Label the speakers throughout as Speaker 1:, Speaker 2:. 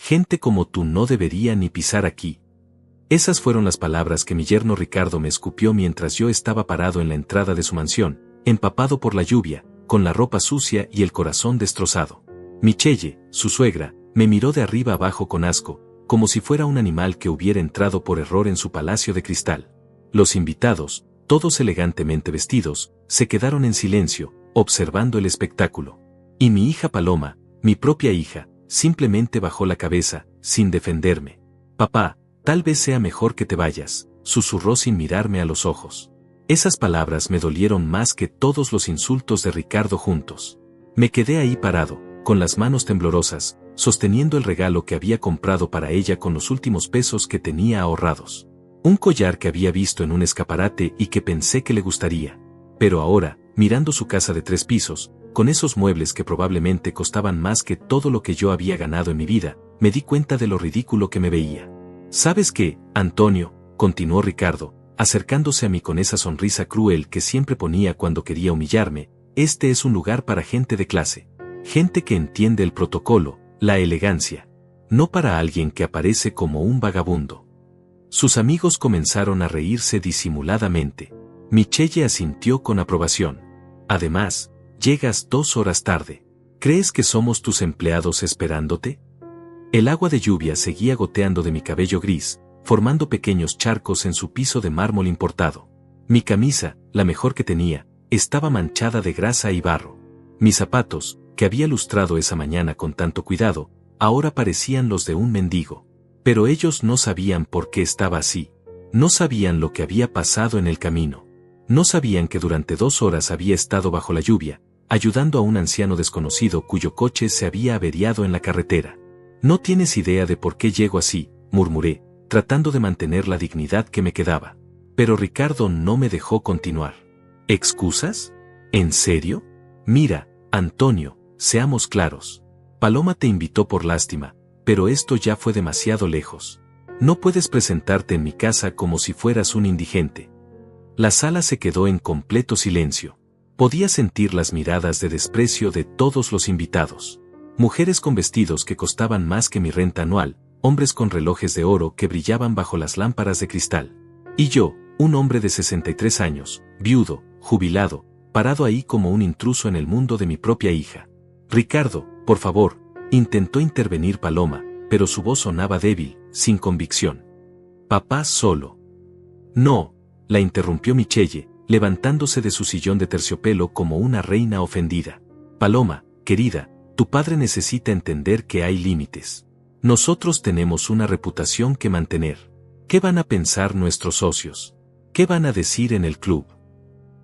Speaker 1: Gente como tú no debería ni pisar aquí. Esas fueron las palabras que mi yerno Ricardo me escupió mientras yo estaba parado en la entrada de su mansión, empapado por la lluvia, con la ropa sucia y el corazón destrozado. Michelle, su suegra, me miró de arriba abajo con asco, como si fuera un animal que hubiera entrado por error en su palacio de cristal. Los invitados, todos elegantemente vestidos, se quedaron en silencio, observando el espectáculo. Y mi hija Paloma, mi propia hija, simplemente bajó la cabeza, sin defenderme. Papá, tal vez sea mejor que te vayas, susurró sin mirarme a los ojos. Esas palabras me dolieron más que todos los insultos de Ricardo juntos. Me quedé ahí parado, con las manos temblorosas, sosteniendo el regalo que había comprado para ella con los últimos pesos que tenía ahorrados. Un collar que había visto en un escaparate y que pensé que le gustaría. Pero ahora, mirando su casa de 3 pisos, con esos muebles que probablemente costaban más que todo lo que yo había ganado en mi vida, me di cuenta de lo ridículo que me veía. ¿Sabes qué, Antonio?, continuó Ricardo, acercándose a mí con esa sonrisa cruel que siempre ponía cuando quería humillarme. Este es un lugar para gente de clase. Gente que entiende el protocolo, la elegancia. No para alguien que aparece como un vagabundo. Sus amigos comenzaron a reírse disimuladamente. Michelle asintió con aprobación. Además, llegas 2 horas tarde. ¿Crees que somos tus empleados esperándote? El agua de lluvia seguía goteando de mi cabello gris, formando pequeños charcos en su piso de mármol importado. Mi camisa, la mejor que tenía, estaba manchada de grasa y barro. Mis zapatos, que había lustrado esa mañana con tanto cuidado, ahora parecían los de un mendigo. Pero ellos no sabían por qué estaba así. No sabían lo que había pasado en el camino. No sabían que durante 2 horas había estado bajo la lluvia, ayudando a un anciano desconocido cuyo coche se había averiado en la carretera. No tienes idea de por qué llego así, murmuré, tratando de mantener la dignidad que me quedaba. Pero Ricardo no me dejó continuar. ¿Excusas? ¿En serio? Mira, Antonio, seamos claros. Paloma te invitó por lástima, pero esto ya fue demasiado lejos. No puedes presentarte en mi casa como si fueras un indigente. La sala se quedó en completo silencio. Podía sentir las miradas de desprecio de todos los invitados. Mujeres con vestidos que costaban más que mi renta anual, hombres con relojes de oro que brillaban bajo las lámparas de cristal. Y yo, un hombre de 63 años, viudo, jubilado, parado ahí como un intruso en el mundo de mi propia hija. Ricardo, por favor, intentó intervenir Paloma, pero su voz sonaba débil, sin convicción. Papá solo. No, la interrumpió Michelle, levantándose de su sillón de terciopelo como una reina ofendida. Paloma, querida, tu padre necesita entender que hay límites. Nosotros tenemos una reputación que mantener. ¿Qué van a pensar nuestros socios? ¿Qué van a decir en el club?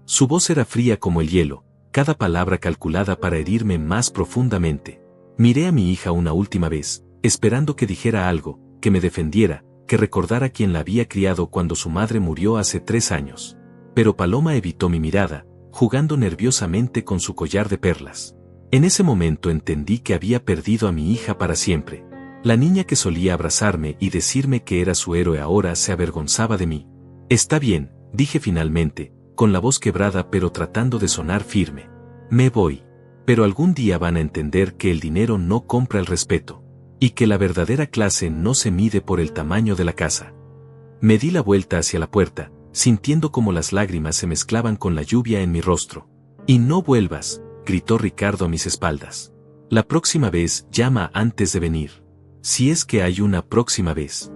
Speaker 1: Su voz era fría como el hielo, cada palabra calculada para herirme más profundamente. Miré a mi hija una última vez, esperando que dijera algo, que me defendiera, que recordara quién la había criado cuando su madre murió hace 3 años. Pero Paloma evitó mi mirada, jugando nerviosamente con su collar de perlas. En ese momento entendí que había perdido a mi hija para siempre. La niña que solía abrazarme y decirme que era su héroe ahora se avergonzaba de mí. Está bien, dije finalmente, con la voz quebrada pero tratando de sonar firme. Me voy. Pero algún día van a entender que el dinero no compra el respeto. Y que la verdadera clase no se mide por el tamaño de la casa. Me di la vuelta hacia la puerta, sintiendo como las lágrimas se mezclaban con la lluvia en mi rostro. Y no vuelvas, gritó Ricardo a mis espaldas. La próxima vez llama antes de venir. Si es que hay una próxima vez.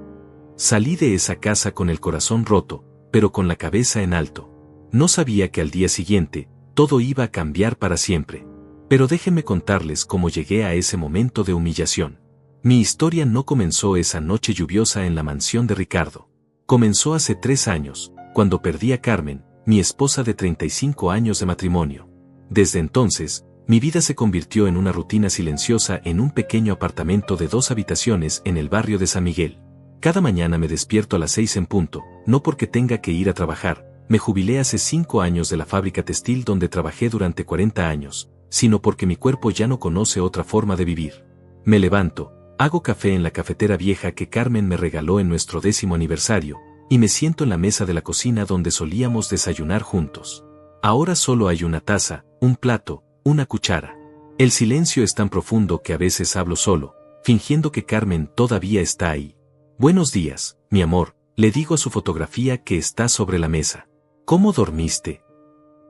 Speaker 1: Salí de esa casa con el corazón roto, pero con la cabeza en alto. No sabía que al día siguiente, todo iba a cambiar para siempre. Pero déjenme contarles cómo llegué a ese momento de humillación. Mi historia no comenzó esa noche lluviosa en la mansión de Ricardo. Comenzó hace 3 años, cuando perdí a Carmen, mi esposa de 35 años de matrimonio. Desde entonces, mi vida se convirtió en una rutina silenciosa en un pequeño apartamento de 2 habitaciones en el barrio de San Miguel. Cada mañana me despierto a las 6 en punto, no porque tenga que ir a trabajar, me jubilé hace 5 años de la fábrica textil donde trabajé durante 40 años, sino porque mi cuerpo ya no conoce otra forma de vivir. Me levanto, hago café en la cafetera vieja que Carmen me regaló en nuestro 10º aniversario, y me siento en la mesa de la cocina donde solíamos desayunar juntos. Ahora solo hay una taza, un plato, una cuchara. El silencio es tan profundo que a veces hablo solo, fingiendo que Carmen todavía está ahí. Buenos días, mi amor, le digo a su fotografía que está sobre la mesa. ¿Cómo dormiste?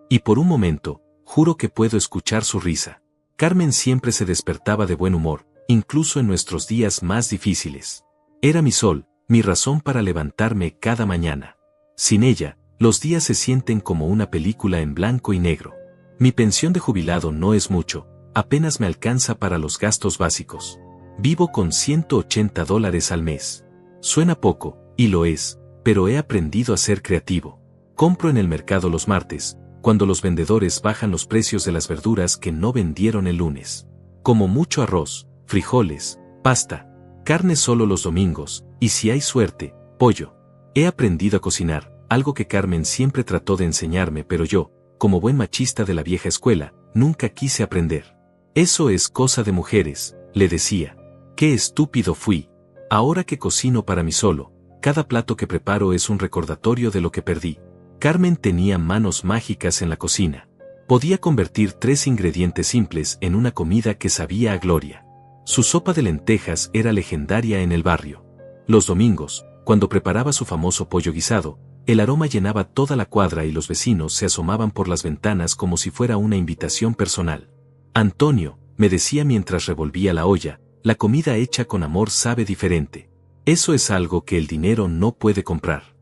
Speaker 1: Y por un momento, juro que puedo escuchar su risa. Carmen siempre se despertaba de buen humor, incluso en nuestros días más difíciles. Era mi sol, mi razón para levantarme cada mañana. Sin ella, los días se sienten como una película en blanco y negro. Mi pensión de jubilado no es mucho, apenas me alcanza para los gastos básicos. Vivo con $180 al mes. Suena poco, y lo es, pero he aprendido a ser creativo. Compro en el mercado los martes, cuando los vendedores bajan los precios de las verduras que no vendieron el lunes. Como mucho arroz, frijoles, pasta, carne solo los domingos, y si hay suerte, pollo. He aprendido a cocinar, algo que Carmen siempre trató de enseñarme, pero yo, como buen machista de la vieja escuela, nunca quise aprender. Eso es cosa de mujeres, le decía. Qué estúpido fui. Ahora que cocino para mí solo, cada plato que preparo es un recordatorio de lo que perdí. Carmen tenía manos mágicas en la cocina. Podía convertir 3 ingredientes simples en una comida que sabía a gloria. Su sopa de lentejas era legendaria en el barrio. Los domingos, cuando preparaba su famoso pollo guisado, el aroma llenaba toda la cuadra y los vecinos se asomaban por las ventanas como si fuera una invitación personal. Antonio, me decía mientras revolvía la olla, la comida hecha con amor sabe diferente. Eso es algo que el dinero no puede comprar.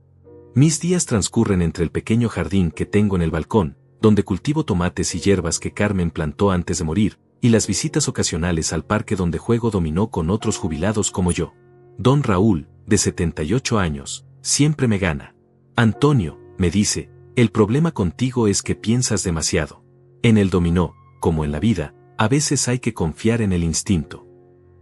Speaker 1: Mis días transcurren entre el pequeño jardín que tengo en el balcón, donde cultivo tomates y hierbas que Carmen plantó antes de morir, y las visitas ocasionales al parque donde juego dominó con otros jubilados como yo. Don Raúl, de 78 años, siempre me gana. Antonio, me dice, el problema contigo es que piensas demasiado. En el dominó, como en la vida, a veces hay que confiar en el instinto.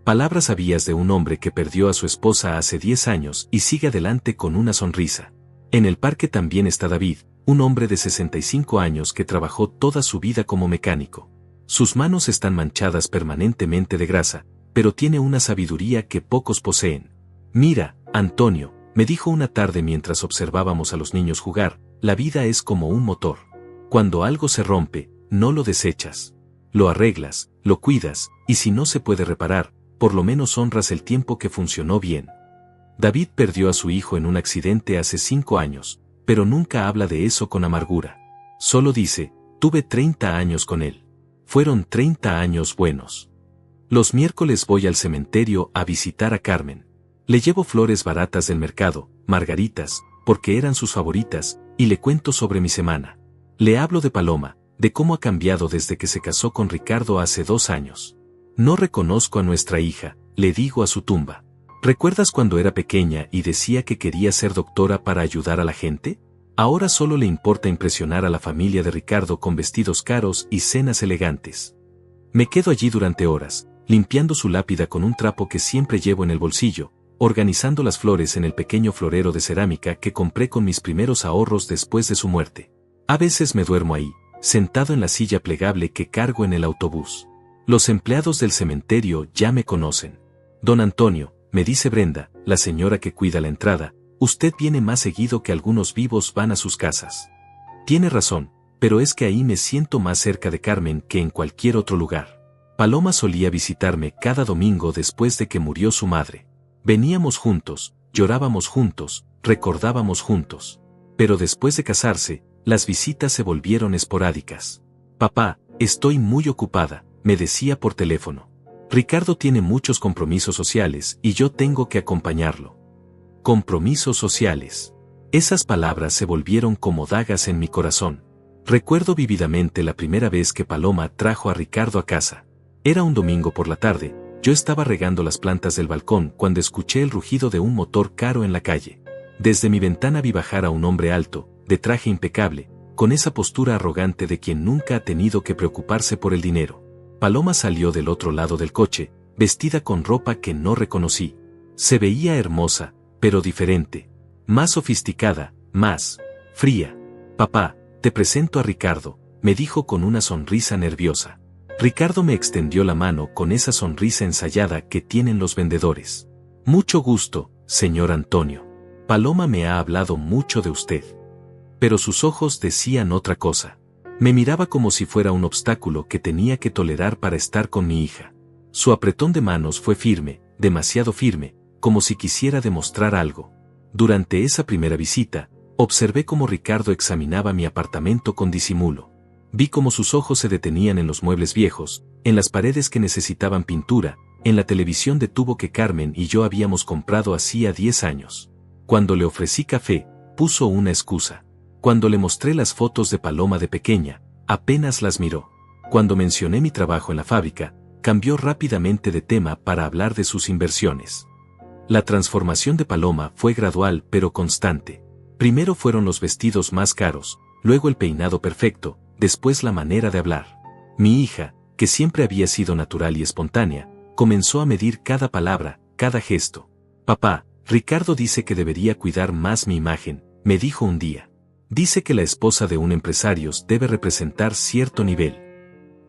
Speaker 1: Palabras sabias de un hombre que perdió a su esposa hace 10 años y sigue adelante con una sonrisa. En el parque también está David, un hombre de 65 años que trabajó toda su vida como mecánico. Sus manos están manchadas permanentemente de grasa, pero tiene una sabiduría que pocos poseen. Mira, Antonio, me dijo una tarde mientras observábamos a los niños jugar, la vida es como un motor. Cuando algo se rompe, no lo desechas. Lo arreglas, lo cuidas, y si no se puede reparar, por lo menos honras el tiempo que funcionó bien. David perdió a su hijo en un accidente hace 5 años, pero nunca habla de eso con amargura. Solo dice, tuve 30 años con él. Fueron 30 años buenos. Los miércoles voy al cementerio a visitar a Carmen. Le llevo flores baratas del mercado, margaritas, porque eran sus favoritas, y le cuento sobre mi semana. Le hablo de Paloma, de cómo ha cambiado desde que se casó con Ricardo hace 2 años. No reconozco a nuestra hija, le digo a su tumba. ¿Recuerdas cuando era pequeña y decía que quería ser doctora para ayudar a la gente? Ahora solo le importa impresionar a la familia de Ricardo con vestidos caros y cenas elegantes. Me quedo allí durante horas, limpiando su lápida con un trapo que siempre llevo en el bolsillo, organizando las flores en el pequeño florero de cerámica que compré con mis primeros ahorros después de su muerte. A veces me duermo ahí, sentado en la silla plegable que cargo en el autobús. Los empleados del cementerio ya me conocen. Don Antonio, me dice Brenda, la señora que cuida la entrada, usted viene más seguido que algunos vivos van a sus casas. Tiene razón, pero es que ahí me siento más cerca de Carmen que en cualquier otro lugar. Paloma solía visitarme cada domingo después de que murió su madre. Veníamos juntos, llorábamos juntos, recordábamos juntos. Pero después de casarse, las visitas se volvieron esporádicas. Papá, estoy muy ocupada, me decía por teléfono. Ricardo tiene muchos compromisos sociales y yo tengo que acompañarlo. Compromisos sociales. Esas palabras se volvieron como dagas en mi corazón. Recuerdo vívidamente la primera vez que Paloma trajo a Ricardo a casa. Era un domingo por la tarde, yo estaba regando las plantas del balcón cuando escuché el rugido de un motor caro en la calle. Desde mi ventana vi bajar a un hombre alto, de traje impecable, con esa postura arrogante de quien nunca ha tenido que preocuparse por el dinero. Paloma salió del otro lado del coche, vestida con ropa que no reconocí. Se veía hermosa, pero diferente. Más sofisticada, más fría. Papá, te presento a Ricardo, me dijo con una sonrisa nerviosa. Ricardo me extendió la mano con esa sonrisa ensayada que tienen los vendedores. Mucho gusto, señor Antonio. Paloma me ha hablado mucho de usted. Pero sus ojos decían otra cosa. Me miraba como si fuera un obstáculo que tenía que tolerar para estar con mi hija. Su apretón de manos fue firme, demasiado firme, como si quisiera demostrar algo. Durante esa primera visita, observé cómo Ricardo examinaba mi apartamento con disimulo. Vi cómo sus ojos se detenían en los muebles viejos, en las paredes que necesitaban pintura, en la televisión de tubo que Carmen y yo habíamos comprado hacía 10 años. Cuando le ofrecí café, puso una excusa. Cuando le mostré las fotos de Paloma de pequeña, apenas las miró. Cuando mencioné mi trabajo en la fábrica, cambió rápidamente de tema para hablar de sus inversiones. La transformación de Paloma fue gradual pero constante. Primero fueron los vestidos más caros, luego el peinado perfecto, después la manera de hablar. Mi hija, que siempre había sido natural y espontánea, comenzó a medir cada palabra, cada gesto. Papá, Ricardo dice que debería cuidar más mi imagen, me dijo un día. Dice que la esposa de un empresario debe representar cierto nivel.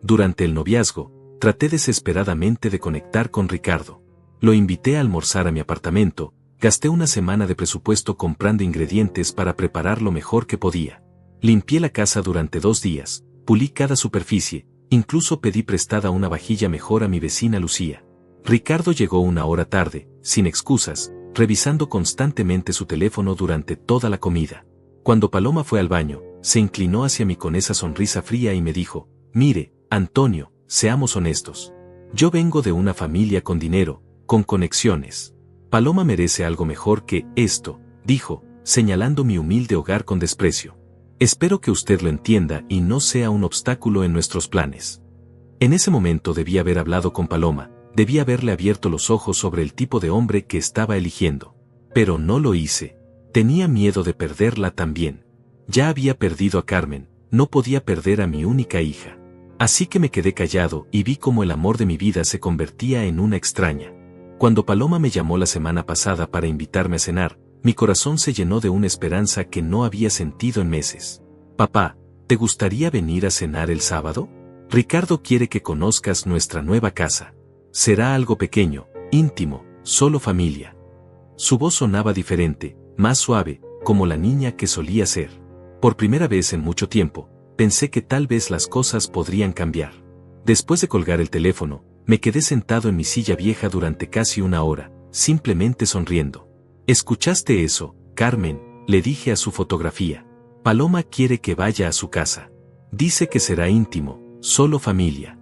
Speaker 1: Durante el noviazgo, traté desesperadamente de conectar con Ricardo. Lo invité a almorzar a mi apartamento, gasté una semana de presupuesto comprando ingredientes para preparar lo mejor que podía. Limpié la casa durante 2 días, pulí cada superficie, incluso pedí prestada una vajilla mejor a mi vecina Lucía. Ricardo llegó 1 hora tarde, sin excusas, revisando constantemente su teléfono durante toda la comida. Cuando Paloma fue al baño, se inclinó hacia mí con esa sonrisa fría y me dijo, mire, Antonio, seamos honestos. Yo vengo de una familia con dinero, con conexiones. Paloma merece algo mejor que esto, dijo, señalando mi humilde hogar con desprecio. Espero que usted lo entienda y no sea un obstáculo en nuestros planes. En ese momento debí haber hablado con Paloma, debí haberle abierto los ojos sobre el tipo de hombre que estaba eligiendo. Pero no lo hice. Tenía miedo de perderla también. Ya había perdido a Carmen, no podía perder a mi única hija. Así que me quedé callado y vi cómo el amor de mi vida se convertía en una extraña. Cuando Paloma me llamó la semana pasada para invitarme a cenar, mi corazón se llenó de una esperanza que no había sentido en meses. Papá, ¿te gustaría venir a cenar el sábado? Ricardo quiere que conozcas nuestra nueva casa. Será algo pequeño, íntimo, solo familia. Su voz sonaba diferente, más suave, como la niña que solía ser. Por primera vez en mucho tiempo, pensé que tal vez las cosas podrían cambiar. Después de colgar el teléfono, me quedé sentado en mi silla vieja durante casi 1 hora, simplemente sonriendo. ¿Escuchaste eso, Carmen?, le dije a su fotografía. Paloma quiere que vaya a su casa. Dice que será íntimo, solo familia.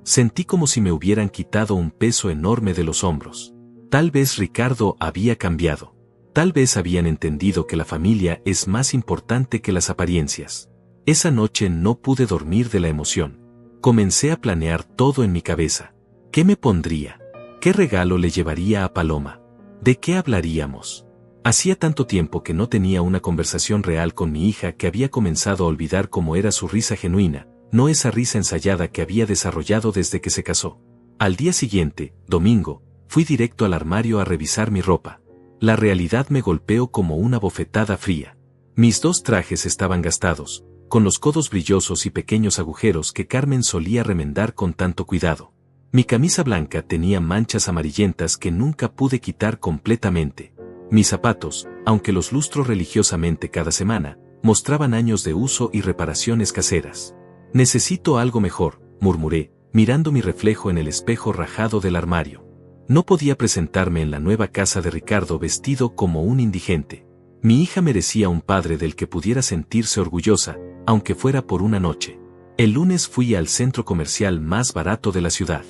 Speaker 1: Sentí como si me hubieran quitado un peso enorme de los hombros. Tal vez Ricardo había cambiado. Tal vez habían entendido que la familia es más importante que las apariencias. Esa noche no pude dormir de la emoción. Comencé a planear todo en mi cabeza. ¿Qué me pondría? ¿Qué regalo le llevaría a Paloma? ¿De qué hablaríamos? Hacía tanto tiempo que no tenía una conversación real con mi hija que había comenzado a olvidar cómo era su risa genuina, no esa risa ensayada que había desarrollado desde que se casó. Al día siguiente, domingo, fui directo al armario a revisar mi ropa. La realidad me golpeó como una bofetada fría. Mis 2 trajes estaban gastados, con los codos brillosos y pequeños agujeros que Carmen solía remendar con tanto cuidado. Mi camisa blanca tenía manchas amarillentas que nunca pude quitar completamente. Mis zapatos, aunque los lustro religiosamente cada semana, mostraban años de uso y reparaciones caseras. Necesito algo mejor, murmuré, mirando mi reflejo en el espejo rajado del armario. No podía presentarme en la nueva casa de Ricardo vestido como un indigente. Mi hija merecía un padre del que pudiera sentirse orgullosa, aunque fuera por una noche. El lunes fui al centro comercial más barato de la ciudad.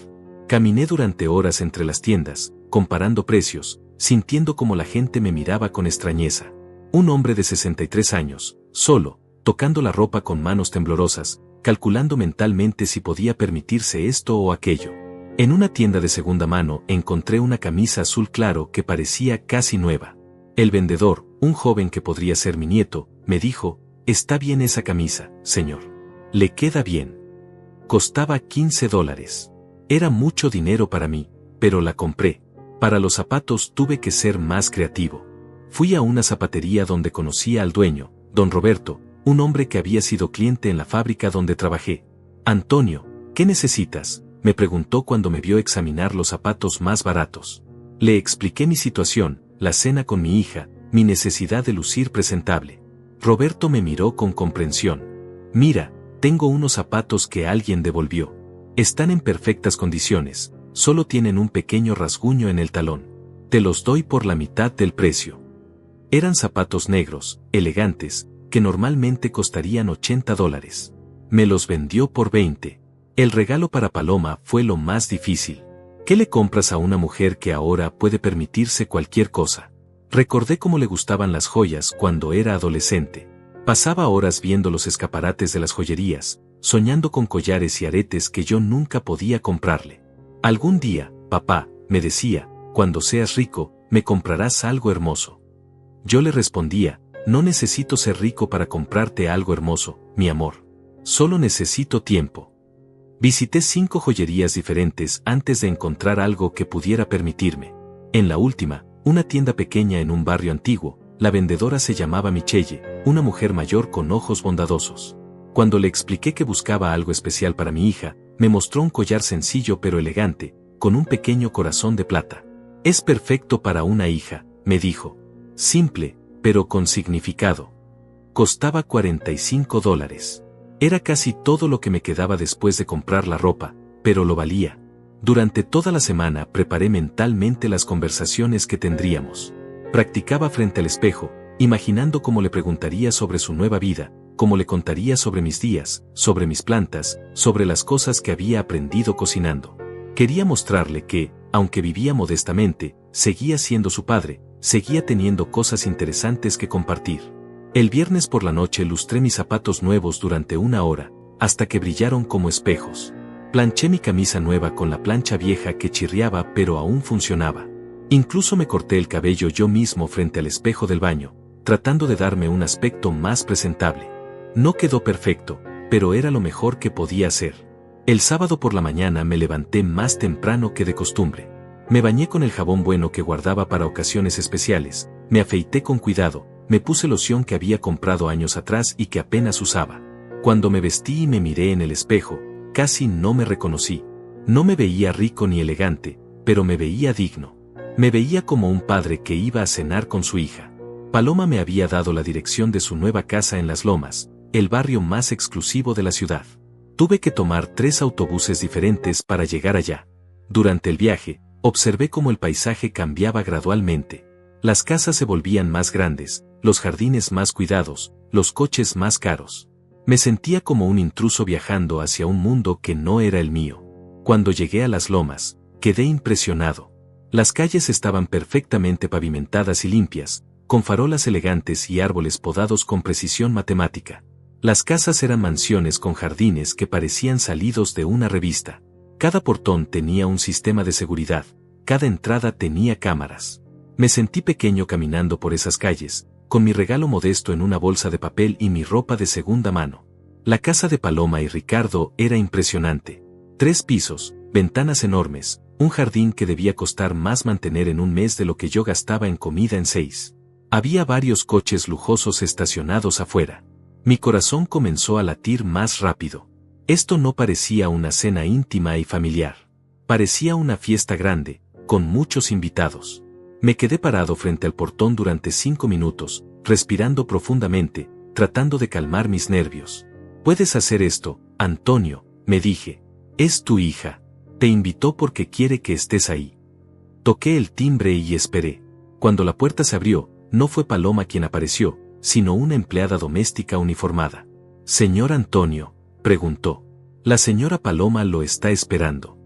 Speaker 1: Caminé durante horas entre las tiendas, comparando precios, sintiendo como la gente me miraba con extrañeza. Un hombre de 63 años, solo, tocando la ropa con manos temblorosas, calculando mentalmente si podía permitirse esto o aquello. En una tienda de segunda mano encontré una camisa azul claro que parecía casi nueva. El vendedor, un joven que podría ser mi nieto, me dijo, «Está bien esa camisa, señor. Le queda bien». Costaba $15. Era mucho dinero para mí, pero la compré. Para los zapatos tuve que ser más creativo. Fui a una zapatería donde conocí al dueño, don Roberto, un hombre que había sido cliente en la fábrica donde trabajé. «Antonio, ¿qué necesitas?», me preguntó cuando me vio examinar los zapatos más baratos. Le expliqué mi situación, la cena con mi hija, mi necesidad de lucir presentable. Roberto me miró con comprensión. «Mira, tengo unos zapatos que alguien devolvió. Están en perfectas condiciones, solo tienen un pequeño rasguño en el talón. Te los doy por la mitad del precio. Eran zapatos negros, elegantes, que normalmente costarían $80. Me los vendió por 20. El regalo para Paloma fue lo más difícil. ¿Qué le compras a una mujer que ahora puede permitirse cualquier cosa? Recordé cómo le gustaban las joyas cuando era adolescente. Pasaba horas viendo los escaparates de las joyerías, soñando con collares y aretes que yo nunca podía comprarle. Algún día, papá, me decía, cuando seas rico, me comprarás algo hermoso. Yo le respondía, no necesito ser rico para comprarte algo hermoso, mi amor. Solo necesito tiempo. Visité 5 joyerías diferentes antes de encontrar algo que pudiera permitirme. En la última, una tienda pequeña en un barrio antiguo, la vendedora se llamaba Michelle, una mujer mayor con ojos bondadosos. Cuando le expliqué que buscaba algo especial para mi hija, me mostró un collar sencillo pero elegante, con un pequeño corazón de plata. Es perfecto para una hija, me dijo. Simple, pero con significado. Costaba $45. Era casi todo lo que me quedaba después de comprar la ropa, pero lo valía. Durante toda la semana preparé mentalmente las conversaciones que tendríamos. Practicaba frente al espejo, imaginando cómo le preguntaría sobre su nueva vida, cómo le contaría sobre mis días, sobre mis plantas, sobre las cosas que había aprendido cocinando. Quería mostrarle que, aunque vivía modestamente, seguía siendo su padre, seguía teniendo cosas interesantes que compartir. El viernes por la noche lustré mis zapatos nuevos durante 1 hora, hasta que brillaron como espejos. Planché mi camisa nueva con la plancha vieja que chirriaba pero aún funcionaba. Incluso me corté el cabello yo mismo frente al espejo del baño, tratando de darme un aspecto más presentable. No quedó perfecto, pero era lo mejor que podía hacer. El sábado por la mañana me levanté más temprano que de costumbre. Me bañé con el jabón bueno que guardaba para ocasiones especiales, me afeité con cuidado, me puse loción que había comprado años atrás y que apenas usaba. Cuando me vestí y me miré en el espejo, casi no me reconocí. No me veía rico ni elegante, pero me veía digno. Me veía como un padre que iba a cenar con su hija. Paloma me había dado la dirección de su nueva casa en Las Lomas, el barrio más exclusivo de la ciudad. Tuve que tomar 3 autobuses diferentes para llegar allá. Durante el viaje, observé cómo el paisaje cambiaba gradualmente. Las casas se volvían más grandes, los jardines más cuidados, los coches más caros. Me sentía como un intruso viajando hacia un mundo que no era el mío. Cuando llegué a Las Lomas, quedé impresionado. Las calles estaban perfectamente pavimentadas y limpias, con farolas elegantes y árboles podados con precisión matemática. Las casas eran mansiones con jardines que parecían salidos de una revista. Cada portón tenía un sistema de seguridad, cada entrada tenía cámaras. Me sentí pequeño caminando por esas calles, con mi regalo modesto en una bolsa de papel y mi ropa de segunda mano. La casa de Paloma y Ricardo era impresionante. 3 pisos, ventanas enormes, un jardín que debía costar más mantener en un mes de lo que yo gastaba en comida en 6. Había varios coches lujosos estacionados afuera. Mi corazón comenzó a latir más rápido. Esto no parecía una cena íntima y familiar. Parecía una fiesta grande, con muchos invitados. Me quedé parado frente al portón durante 5 minutos, respirando profundamente, tratando de calmar mis nervios. «Puedes hacer esto, Antonio», me dije. «Es tu hija. Te invitó porque quiere que estés ahí». Toqué el timbre y esperé. Cuando la puerta se abrió, no fue Paloma quien apareció, sino una empleada doméstica uniformada. «Señor Antonio», preguntó. «La señora Paloma lo está esperando».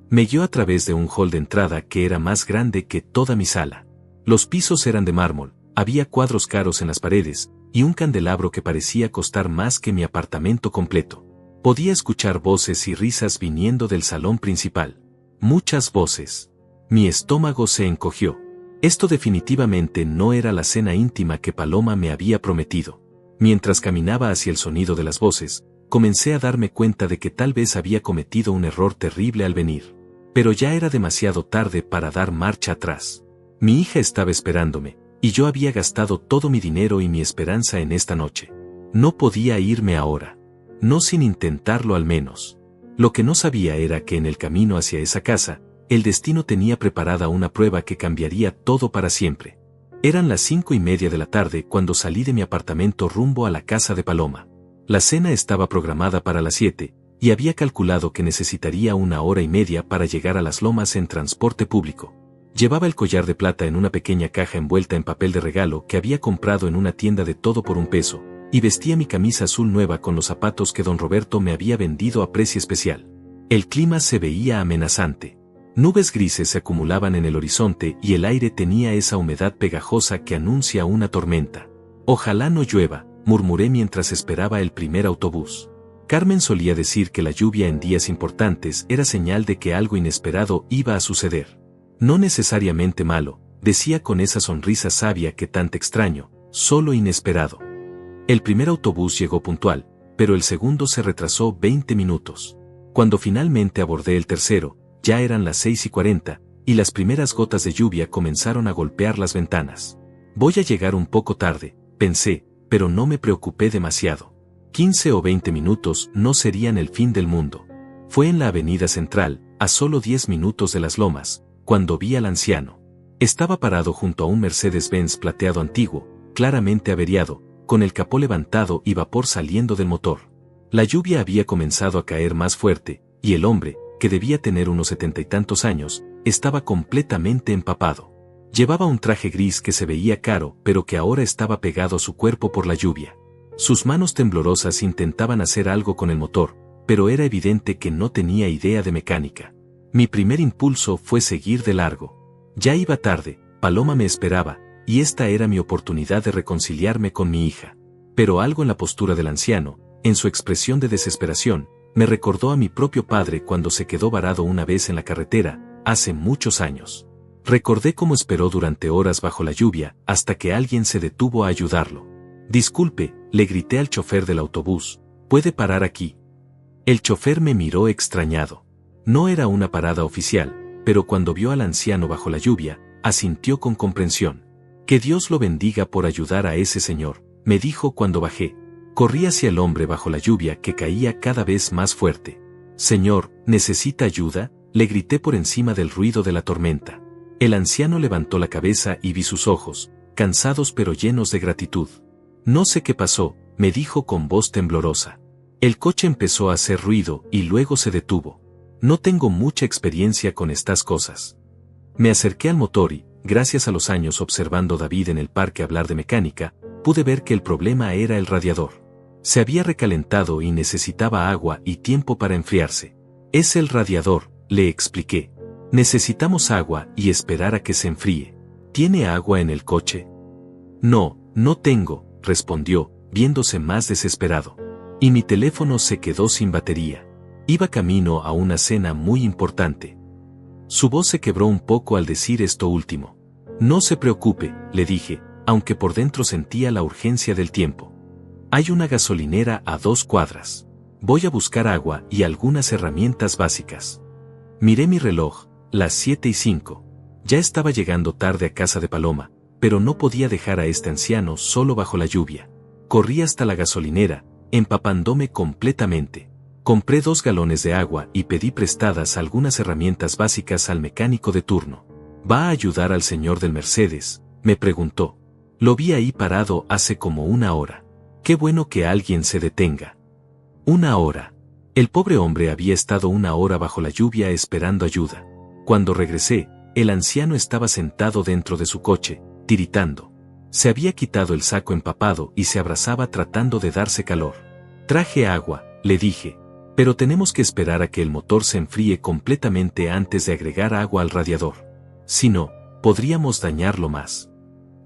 Speaker 1: Me guió a través de un hall de entrada que era más grande que toda mi sala. Los pisos eran de mármol, había cuadros caros en las paredes, y un candelabro que parecía costar más que mi apartamento completo. Podía escuchar voces y risas viniendo del salón principal. Muchas voces. Mi estómago se encogió. Esto definitivamente no era la cena íntima que Paloma me había prometido. Mientras caminaba hacia el sonido de las voces, comencé a darme cuenta de que tal vez había cometido un error terrible al venir. Pero ya era demasiado tarde para dar marcha atrás. Mi hija estaba esperándome, y yo había gastado todo mi dinero y mi esperanza en esta noche. No podía irme ahora. No sin intentarlo al menos. Lo que no sabía era que en el camino hacia esa casa, el destino tenía preparada una prueba que cambiaría todo para siempre. Eran las 5:30 de la tarde cuando salí de mi apartamento rumbo a la casa de Paloma. La cena estaba programada para las 7, y había calculado que necesitaría 1 hora y media para llegar a las lomas en transporte público. Llevaba el collar de plata en una pequeña caja envuelta en papel de regalo que había comprado en una tienda de todo por $1, y vestía mi camisa azul nueva con los zapatos que don Roberto me había vendido a precio especial. El clima se veía amenazante. Nubes grises se acumulaban en el horizonte y el aire tenía esa humedad pegajosa que anuncia una tormenta. Ojalá no llueva, murmuré mientras esperaba el primer autobús. Carmen solía decir que la lluvia en días importantes era señal de que algo inesperado iba a suceder. No necesariamente malo, decía con esa sonrisa sabia que tanto extraño, solo inesperado. El primer autobús llegó puntual, pero el segundo se retrasó 20 minutos. Cuando finalmente abordé el tercero, ya eran las 6:40, y las primeras gotas de lluvia comenzaron a golpear las ventanas. Voy a llegar un poco tarde, pensé, pero no me preocupé demasiado. 15 o 20 minutos no serían el fin del mundo. Fue en la avenida central, a solo 10 minutos de las lomas, cuando vi al anciano. Estaba parado junto a un Mercedes-Benz plateado antiguo, claramente averiado, con el capó levantado y vapor saliendo del motor. La lluvia había comenzado a caer más fuerte, y el hombre, que debía tener unos 70 y tantos años, estaba completamente empapado. Llevaba un traje gris que se veía caro pero que ahora estaba pegado a su cuerpo por la lluvia. Sus manos temblorosas intentaban hacer algo con el motor, pero era evidente que no tenía idea de mecánica. Mi primer impulso fue seguir de largo. Ya iba tarde, Paloma me esperaba, y esta era mi oportunidad de reconciliarme con mi hija. Pero algo en la postura del anciano, en su expresión de desesperación, me recordó a mi propio padre cuando se quedó varado una vez en la carretera, hace muchos años. Recordé cómo esperó durante horas bajo la lluvia, hasta que alguien se detuvo a ayudarlo. Disculpe, le grité al chofer del autobús, ¿puede parar aquí? El chofer me miró extrañado. No era una parada oficial, pero cuando vio al anciano bajo la lluvia, asintió con comprensión. Que Dios lo bendiga por ayudar a ese señor, me dijo cuando bajé. Corrí hacia el hombre bajo la lluvia que caía cada vez más fuerte. Señor, ¿necesita ayuda?, le grité por encima del ruido de la tormenta. El anciano levantó la cabeza y vi sus ojos, cansados pero llenos de gratitud. No sé qué pasó, me dijo con voz temblorosa. El coche empezó a hacer ruido y luego se detuvo. No tengo mucha experiencia con estas cosas. Me acerqué al motor y, gracias a los años observando a David en el parque hablar de mecánica, pude ver que el problema era el radiador. Se había recalentado y necesitaba agua y tiempo para enfriarse. Es el radiador, le expliqué. Necesitamos agua y esperar a que se enfríe. ¿Tiene agua en el coche? No, no tengo, respondió, viéndose más desesperado. Y mi teléfono se quedó sin batería. Iba camino a una cena muy importante. Su voz se quebró un poco al decir esto último. No se preocupe, le dije, aunque por dentro sentía la urgencia del tiempo. Hay una gasolinera a 2 cuadras. Voy a buscar agua y algunas herramientas básicas. Miré mi reloj, las 7:05. Ya estaba llegando tarde a casa de Paloma, pero no podía dejar a este anciano solo bajo la lluvia. Corrí hasta la gasolinera, empapándome completamente. Compré 2 galones de agua y pedí prestadas algunas herramientas básicas al mecánico de turno. ¿Va a ayudar al señor del Mercedes?, me preguntó. Lo vi ahí parado hace como 1 hora. Qué bueno que alguien se detenga. 1 hora. El pobre hombre había estado 1 hora bajo la lluvia esperando ayuda. Cuando regresé, el anciano estaba sentado dentro de su coche, tiritando. Se había quitado el saco empapado y se abrazaba tratando de darse calor. Traje agua, le dije. Pero tenemos que esperar a que el motor se enfríe completamente antes de agregar agua al radiador. Si no, podríamos dañarlo más.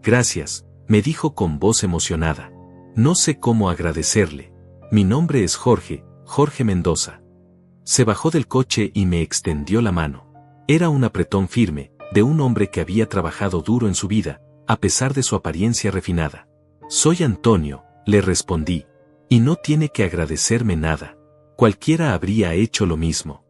Speaker 1: Gracias, me dijo con voz emocionada. No sé cómo agradecerle. Mi nombre es Jorge, Jorge Mendoza. Se bajó del coche y me extendió la mano. Era un apretón firme, de un hombre que había trabajado duro en su vida, a pesar de su apariencia refinada. Soy Antonio, le respondí. Y no tiene que agradecerme nada. Cualquiera habría hecho lo mismo.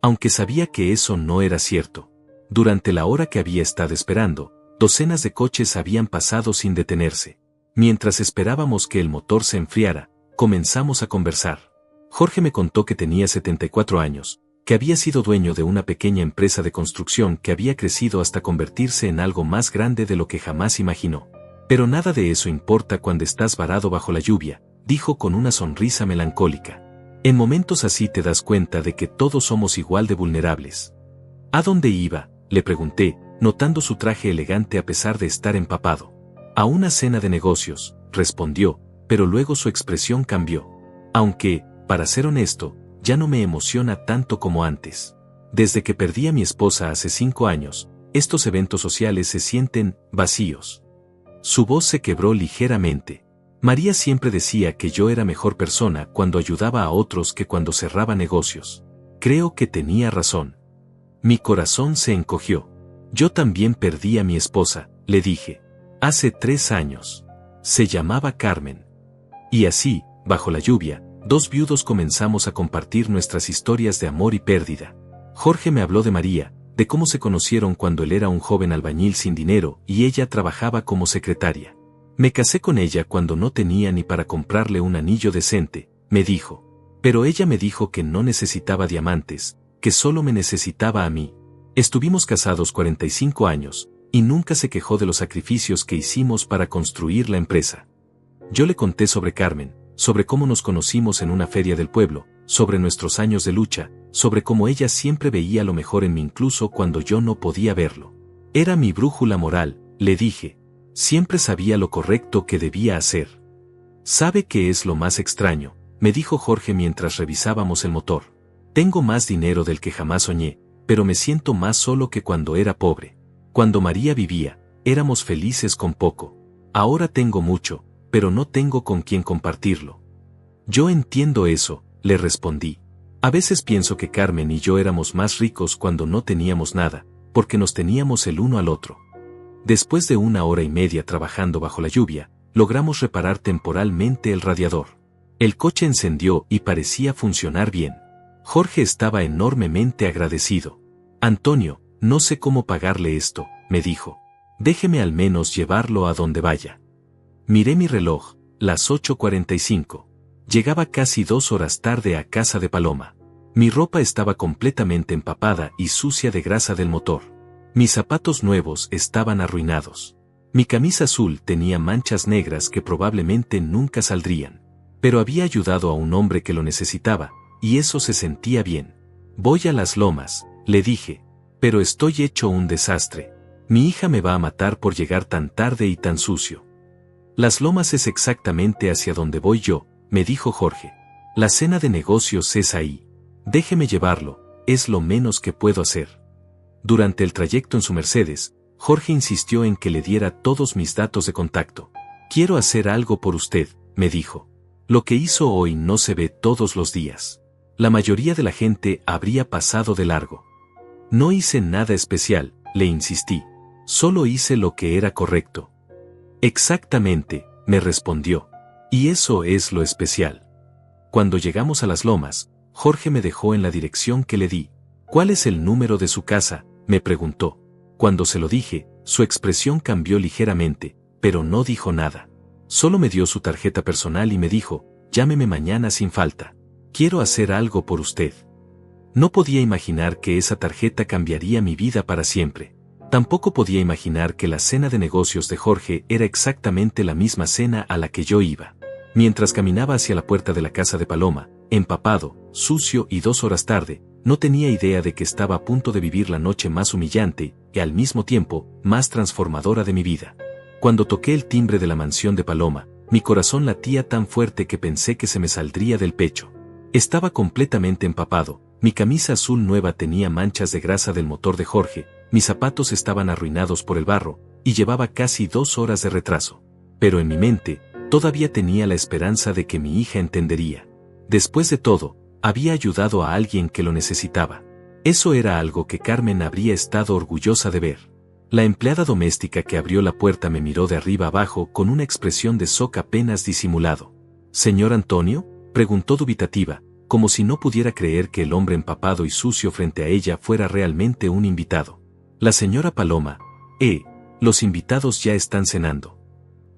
Speaker 1: Aunque sabía que eso no era cierto. Durante la hora que había estado esperando, docenas de coches habían pasado sin detenerse. Mientras esperábamos que el motor se enfriara, comenzamos a conversar. Jorge me contó que tenía 74 años, que había sido dueño de una pequeña empresa de construcción que había crecido hasta convertirse en algo más grande de lo que jamás imaginó. Pero nada de eso importa cuando estás varado bajo la lluvia, dijo con una sonrisa melancólica. En momentos así te das cuenta de que todos somos igual de vulnerables. ¿A dónde iba?, le pregunté, notando su traje elegante a pesar de estar empapado. A una cena de negocios, respondió, pero luego su expresión cambió. Aunque, para ser honesto, ya no me emociona tanto como antes. Desde que perdí a mi esposa hace 5 años, estos eventos sociales se sienten vacíos. Su voz se quebró ligeramente. María siempre decía que yo era mejor persona cuando ayudaba a otros que cuando cerraba negocios. Creo que tenía razón. Mi corazón se encogió. Yo también perdí a mi esposa, le dije. Hace 3 años. Se llamaba Carmen. Y así, bajo la lluvia, 2 viudos comenzamos a compartir nuestras historias de amor y pérdida. Jorge me habló de María, de cómo se conocieron cuando él era un joven albañil sin dinero y ella trabajaba como secretaria. Me casé con ella cuando no tenía ni para comprarle un anillo decente, me dijo. Pero ella me dijo que no necesitaba diamantes, que solo me necesitaba a mí. Estuvimos casados 45 años, y nunca se quejó de los sacrificios que hicimos para construir la empresa. Yo le conté sobre Carmen, sobre cómo nos conocimos en una feria del pueblo, sobre nuestros años de lucha, sobre cómo ella siempre veía lo mejor en mí incluso cuando yo no podía verlo. Era mi brújula moral, le dije. Siempre sabía lo correcto que debía hacer. ¿Sabe qué es lo más extraño?, me dijo Jorge mientras revisábamos el motor. Tengo más dinero del que jamás soñé, pero me siento más solo que cuando era pobre. Cuando María vivía, éramos felices con poco. Ahora tengo mucho, pero no tengo con quién compartirlo. Yo entiendo eso, le respondí. A veces pienso que Carmen y yo éramos más ricos cuando no teníamos nada, porque nos teníamos el uno al otro. Después de 1 hora y media trabajando bajo la lluvia, logramos reparar temporalmente el radiador. El coche encendió y parecía funcionar bien. Jorge estaba enormemente agradecido. Antonio, no sé cómo pagarle esto, me dijo. Déjeme al menos llevarlo a donde vaya. Miré mi reloj, las 8:45. Llegaba casi 2 horas tarde a casa de Paloma. Mi ropa estaba completamente empapada y sucia de grasa del motor. Mis zapatos nuevos estaban arruinados. Mi camisa azul tenía manchas negras que probablemente nunca saldrían. Pero había ayudado a un hombre que lo necesitaba, y eso se sentía bien. Voy a las lomas, le dije. Pero estoy hecho un desastre. Mi hija me va a matar por llegar tan tarde y tan sucio. Las lomas es exactamente hacia donde voy yo, me dijo Jorge. La cena de negocios es ahí. Déjeme llevarlo, es lo menos que puedo hacer. Durante el trayecto en su Mercedes, Jorge insistió en que le diera todos mis datos de contacto. Quiero hacer algo por usted, me dijo. Lo que hizo hoy no se ve todos los días. La mayoría de la gente habría pasado de largo. No hice nada especial, le insistí. Solo hice lo que era correcto. Exactamente, me respondió. Y eso es lo especial. Cuando llegamos a las lomas, Jorge me dejó en la dirección que le di. ¿Cuál es el número de su casa?, me preguntó. Cuando se lo dije, su expresión cambió ligeramente, pero no dijo nada. Solo me dio su tarjeta personal y me dijo, llámeme mañana sin falta. Quiero hacer algo por usted. No podía imaginar que esa tarjeta cambiaría mi vida para siempre. Tampoco podía imaginar que la cena de negocios de Jorge era exactamente la misma cena a la que yo iba. Mientras caminaba hacia la puerta de la casa de Paloma, empapado, sucio y 2 horas tarde, no tenía idea de que estaba a punto de vivir la noche más humillante, y al mismo tiempo, más transformadora de mi vida. Cuando toqué el timbre de la mansión de Paloma, mi corazón latía tan fuerte que pensé que se me saldría del pecho. Estaba completamente empapado, mi camisa azul nueva tenía manchas de grasa del motor de Jorge, mis zapatos estaban arruinados por el barro, y llevaba casi 2 horas de retraso. Pero en mi mente, todavía tenía la esperanza de que mi hija entendería. Después de todo, había ayudado a alguien que lo necesitaba. Eso era algo que Carmen habría estado orgullosa de ver. La empleada doméstica que abrió la puerta me miró de arriba abajo con una expresión de shock apenas disimulado. «¿Señor Antonio?», preguntó dubitativa, como si no pudiera creer que el hombre empapado y sucio frente a ella fuera realmente un invitado. «La señora Paloma, los invitados ya están cenando».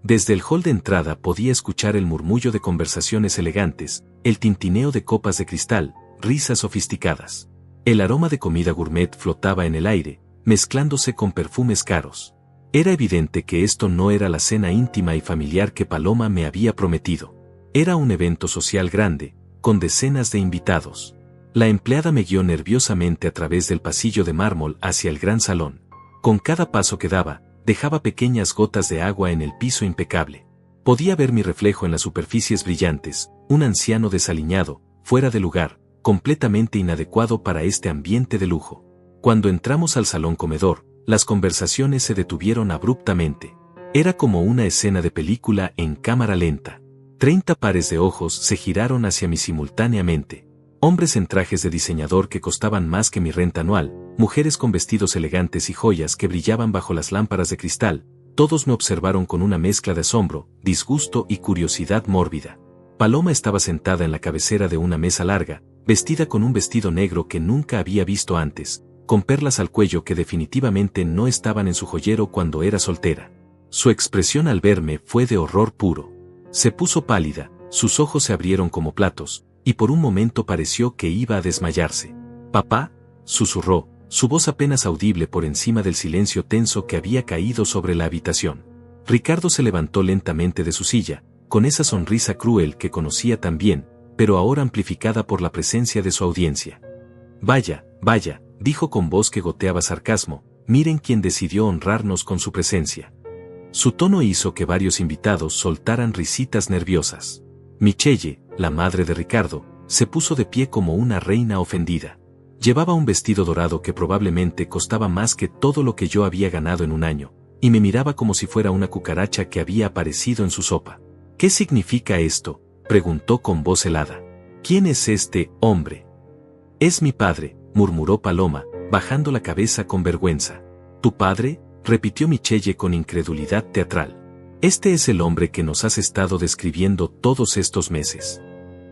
Speaker 1: Desde el hall de entrada podía escuchar el murmullo de conversaciones elegantes, el tintineo de copas de cristal, risas sofisticadas. El aroma de comida gourmet flotaba en el aire, mezclándose con perfumes caros. Era evidente que esto no era la cena íntima y familiar que Paloma me había prometido. Era un evento social grande, con decenas de invitados. La empleada me guió nerviosamente a través del pasillo de mármol hacia el gran salón. Con cada paso que daba, dejaba pequeñas gotas de agua en el piso impecable. Podía ver mi reflejo en las superficies brillantes, un anciano desaliñado, fuera de lugar, completamente inadecuado para este ambiente de lujo. Cuando entramos al salón comedor, las conversaciones se detuvieron abruptamente. Era como una escena de película en cámara lenta. 30 pares de ojos se giraron hacia mí simultáneamente. Hombres en trajes de diseñador que costaban más que mi renta anual, mujeres con vestidos elegantes y joyas que brillaban bajo las lámparas de cristal, todos me observaron con una mezcla de asombro, disgusto y curiosidad mórbida. Paloma estaba sentada en la cabecera de una mesa larga, vestida con un vestido negro que nunca había visto antes, con perlas al cuello que definitivamente no estaban en su joyero cuando era soltera. Su expresión al verme fue de horror puro. Se puso pálida, sus ojos se abrieron como platos, y por un momento pareció que iba a desmayarse. «Papá», susurró, su voz apenas audible por encima del silencio tenso que había caído sobre la habitación. Ricardo se levantó lentamente de su silla, con esa sonrisa cruel que conocía tan bien, pero ahora amplificada por la presencia de su audiencia. «Vaya, vaya», dijo con voz que goteaba sarcasmo, «miren quién decidió honrarnos con su presencia». Su tono hizo que varios invitados soltaran risitas nerviosas. Michelle, la madre de Ricardo, se puso de pie como una reina ofendida. Llevaba un vestido dorado que probablemente costaba más que todo lo que yo había ganado en un año, y me miraba como si fuera una cucaracha que había aparecido en su sopa. «¿Qué significa esto?», preguntó con voz helada. «¿Quién es este hombre?». «Es mi padre», murmuró Paloma, bajando la cabeza con vergüenza. «¿Tu padre?», repitió Michelle con incredulidad teatral. «Este es el hombre que nos has estado describiendo todos estos meses».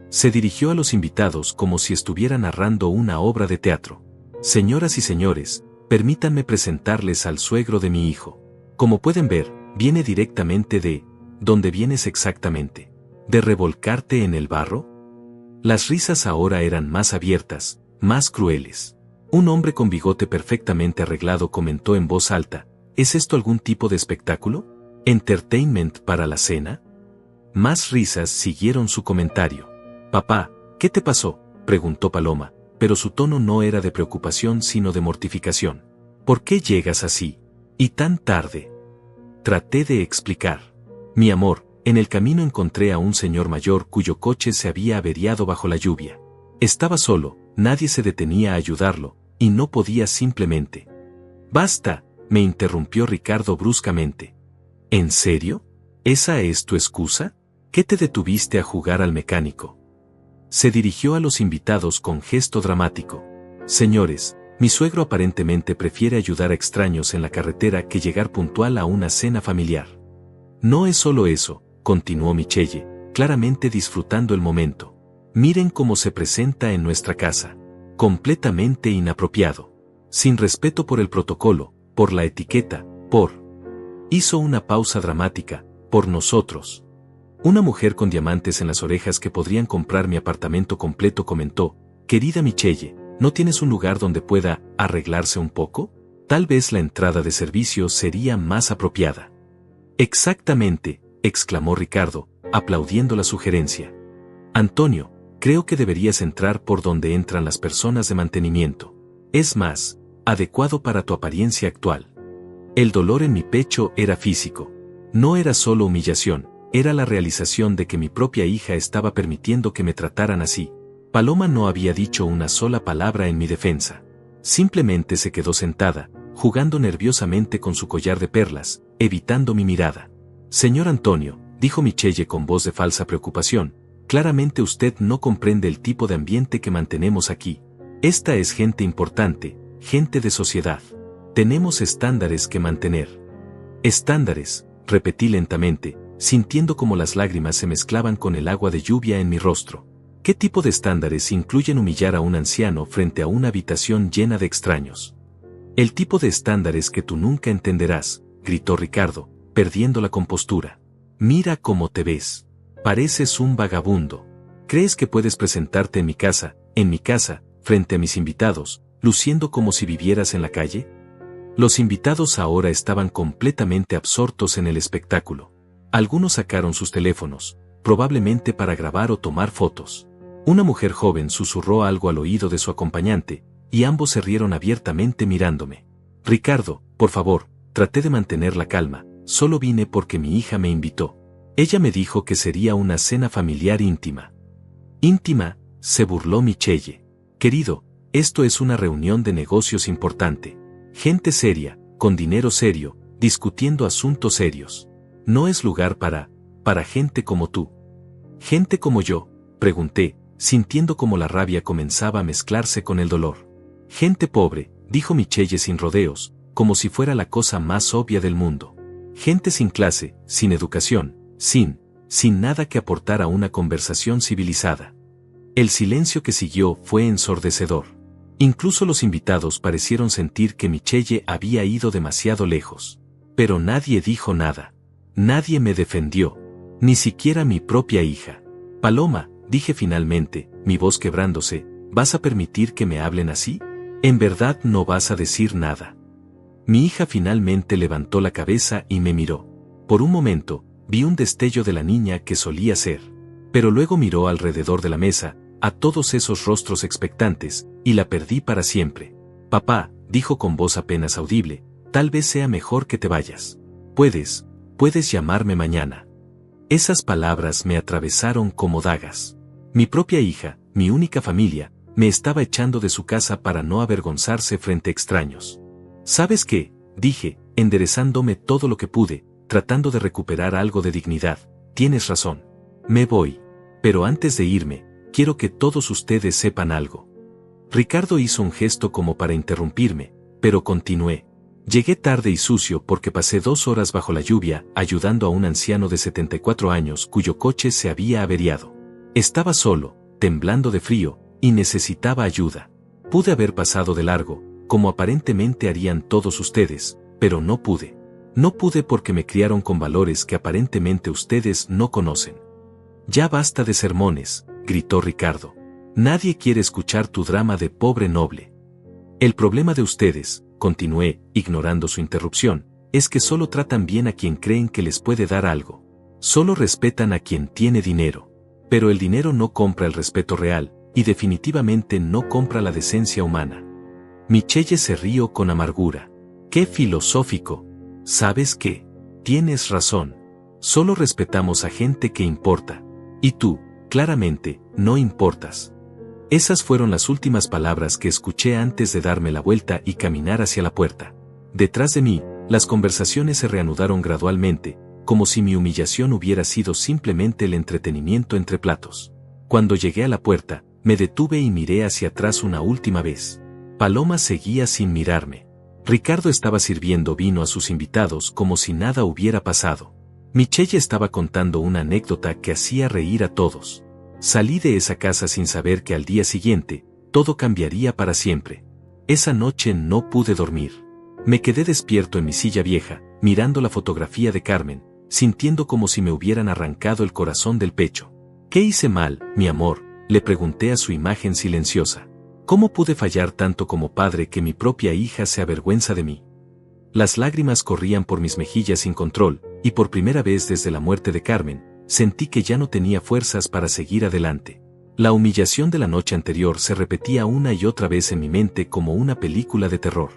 Speaker 1: Se dirigió a los invitados como si estuviera narrando una obra de teatro. «Señoras y señores, permítanme presentarles al suegro de mi hijo. Como pueden ver, viene directamente de... ¿Dónde vienes exactamente? ¿De revolcarte en el barro?». Las risas ahora eran más abiertas, más crueles. Un hombre con bigote perfectamente arreglado comentó en voz alta: «¿Es esto algún tipo de espectáculo? ¿Entertainment para la cena?». Más risas siguieron su comentario. «Papá, ¿qué te pasó?», preguntó Paloma, pero su tono no era de preocupación sino de mortificación. «¿Por qué llegas así? ¿Y tan tarde?». Traté de explicar. «Mi amor, en el camino encontré a un señor mayor cuyo coche se había averiado bajo la lluvia. Estaba solo, nadie se detenía a ayudarlo, y no podía simplemente». «¡Basta!», me interrumpió Ricardo bruscamente. «¿En serio? ¿Esa es tu excusa? ¿Qué te detuviste a jugar al mecánico?». Se dirigió a los invitados con gesto dramático. «Señores, mi suegro aparentemente prefiere ayudar a extraños en la carretera que llegar puntual a una cena familiar». «No es solo eso», continuó Michelle, claramente disfrutando el momento. «Miren cómo se presenta en nuestra casa. Completamente inapropiado. Sin respeto por el protocolo, por la etiqueta, por...». Hizo una pausa dramática. «Por nosotros». Una mujer con diamantes en las orejas que podrían comprar mi apartamento completo comentó: «Querida Michelle, ¿no tienes un lugar donde pueda arreglarse un poco? Tal vez la entrada de servicio sería más apropiada». «Exactamente», exclamó Ricardo, aplaudiendo la sugerencia. «Antonio, creo que deberías entrar por donde entran las personas de mantenimiento. Es más adecuado para tu apariencia actual». El dolor en mi pecho era físico. No era solo humillación, era la realización de que mi propia hija estaba permitiendo que me trataran así. Paloma no había dicho una sola palabra en mi defensa. Simplemente se quedó sentada, jugando nerviosamente con su collar de perlas, evitando mi mirada. «Señor Antonio», dijo Michelle con voz de falsa preocupación, «claramente usted no comprende el tipo de ambiente que mantenemos aquí. Esta es gente importante, gente de sociedad. Tenemos estándares que mantener». «Estándares», repetí lentamente, sintiendo como las lágrimas se mezclaban con el agua de lluvia en mi rostro. «¿Qué tipo de estándares incluyen humillar a un anciano frente a una habitación llena de extraños?». «El tipo de estándares que tú nunca entenderás», gritó Ricardo, perdiendo la compostura. «Mira cómo te ves. Pareces un vagabundo. ¿Crees que puedes presentarte en mi casa, frente a mis invitados, luciendo como si vivieras en la calle?». Los invitados ahora estaban completamente absortos en el espectáculo. Algunos sacaron sus teléfonos, probablemente para grabar o tomar fotos. Una mujer joven susurró algo al oído de su acompañante, y ambos se rieron abiertamente mirándome. Ricardo, por favor, traté de mantener la calma, solo vine porque mi hija me invitó. Ella me dijo que sería una cena familiar íntima. ¿Íntima?, se burló Michelle. Querido, esto es una reunión de negocios importante. Gente seria, con dinero serio, discutiendo asuntos serios. No es lugar para gente como tú. ¿Gente como yo?, pregunté, sintiendo como la rabia comenzaba a mezclarse con el dolor. Gente pobre, dijo Michelle sin rodeos, como si fuera la cosa más obvia del mundo. Gente sin clase, sin educación, sin nada que aportar a una conversación civilizada. El silencio que siguió fue ensordecedor. Incluso los invitados parecieron sentir que Michelle había ido demasiado lejos. Pero nadie dijo nada. Nadie me defendió. Ni siquiera mi propia hija. Paloma, dije finalmente, mi voz quebrándose, ¿vas a permitir que me hablen así? ¿En verdad no vas a decir nada? Mi hija finalmente levantó la cabeza y me miró. Por un momento, vi un destello de la niña que solía ser. Pero luego miró alrededor de la mesa, a todos esos rostros expectantes, y la perdí para siempre. Papá, dijo con voz apenas audible, tal vez sea mejor que te vayas. Puedes llamarme mañana. Esas palabras me atravesaron como dagas. Mi propia hija, mi única familia, me estaba echando de su casa para no avergonzarse frente a extraños. ¿Sabes qué?, dije, enderezándome todo lo que pude, tratando de recuperar algo de dignidad. Tienes razón. Me voy. Pero antes de irme, quiero que todos ustedes sepan algo. Ricardo hizo un gesto como para interrumpirme, pero continué. Llegué tarde y sucio porque pasé 2 horas bajo la lluvia ayudando a un anciano de 74 años cuyo coche se había averiado. Estaba solo, temblando de frío, y necesitaba ayuda. Pude haber pasado de largo, como aparentemente harían todos ustedes, pero no pude. No pude porque me criaron con valores que aparentemente ustedes no conocen. Ya basta de sermones, gritó Ricardo. Nadie quiere escuchar tu drama de pobre noble. El problema de ustedes, continué, ignorando su interrupción, es que solo tratan bien a quien creen que les puede dar algo. Solo respetan a quien tiene dinero. Pero el dinero no compra el respeto real, y definitivamente no compra la decencia humana. Michelle se rió con amargura. ¡Qué filosófico! ¿Sabes qué? Tienes razón. Solo respetamos a gente que importa. Y tú, claramente, no importas. Esas fueron las últimas palabras que escuché antes de darme la vuelta y caminar hacia la puerta. Detrás de mí, las conversaciones se reanudaron gradualmente, como si mi humillación hubiera sido simplemente el entretenimiento entre platos. Cuando llegué a la puerta, me detuve y miré hacia atrás una última vez. Paloma seguía sin mirarme. Ricardo estaba sirviendo vino a sus invitados como si nada hubiera pasado. Michelle estaba contando una anécdota que hacía reír a todos. Salí de esa casa sin saber que al día siguiente, todo cambiaría para siempre. Esa noche no pude dormir. Me quedé despierto en mi silla vieja, mirando la fotografía de Carmen, sintiendo como si me hubieran arrancado el corazón del pecho. ¿Qué hice mal, mi amor?, le pregunté a su imagen silenciosa. ¿Cómo pude fallar tanto como padre que mi propia hija se avergüenza de mí? Las lágrimas corrían por mis mejillas sin control, y por primera vez desde la muerte de Carmen, sentí que ya no tenía fuerzas para seguir adelante. La humillación de la noche anterior se repetía una y otra vez en mi mente como una película de terror.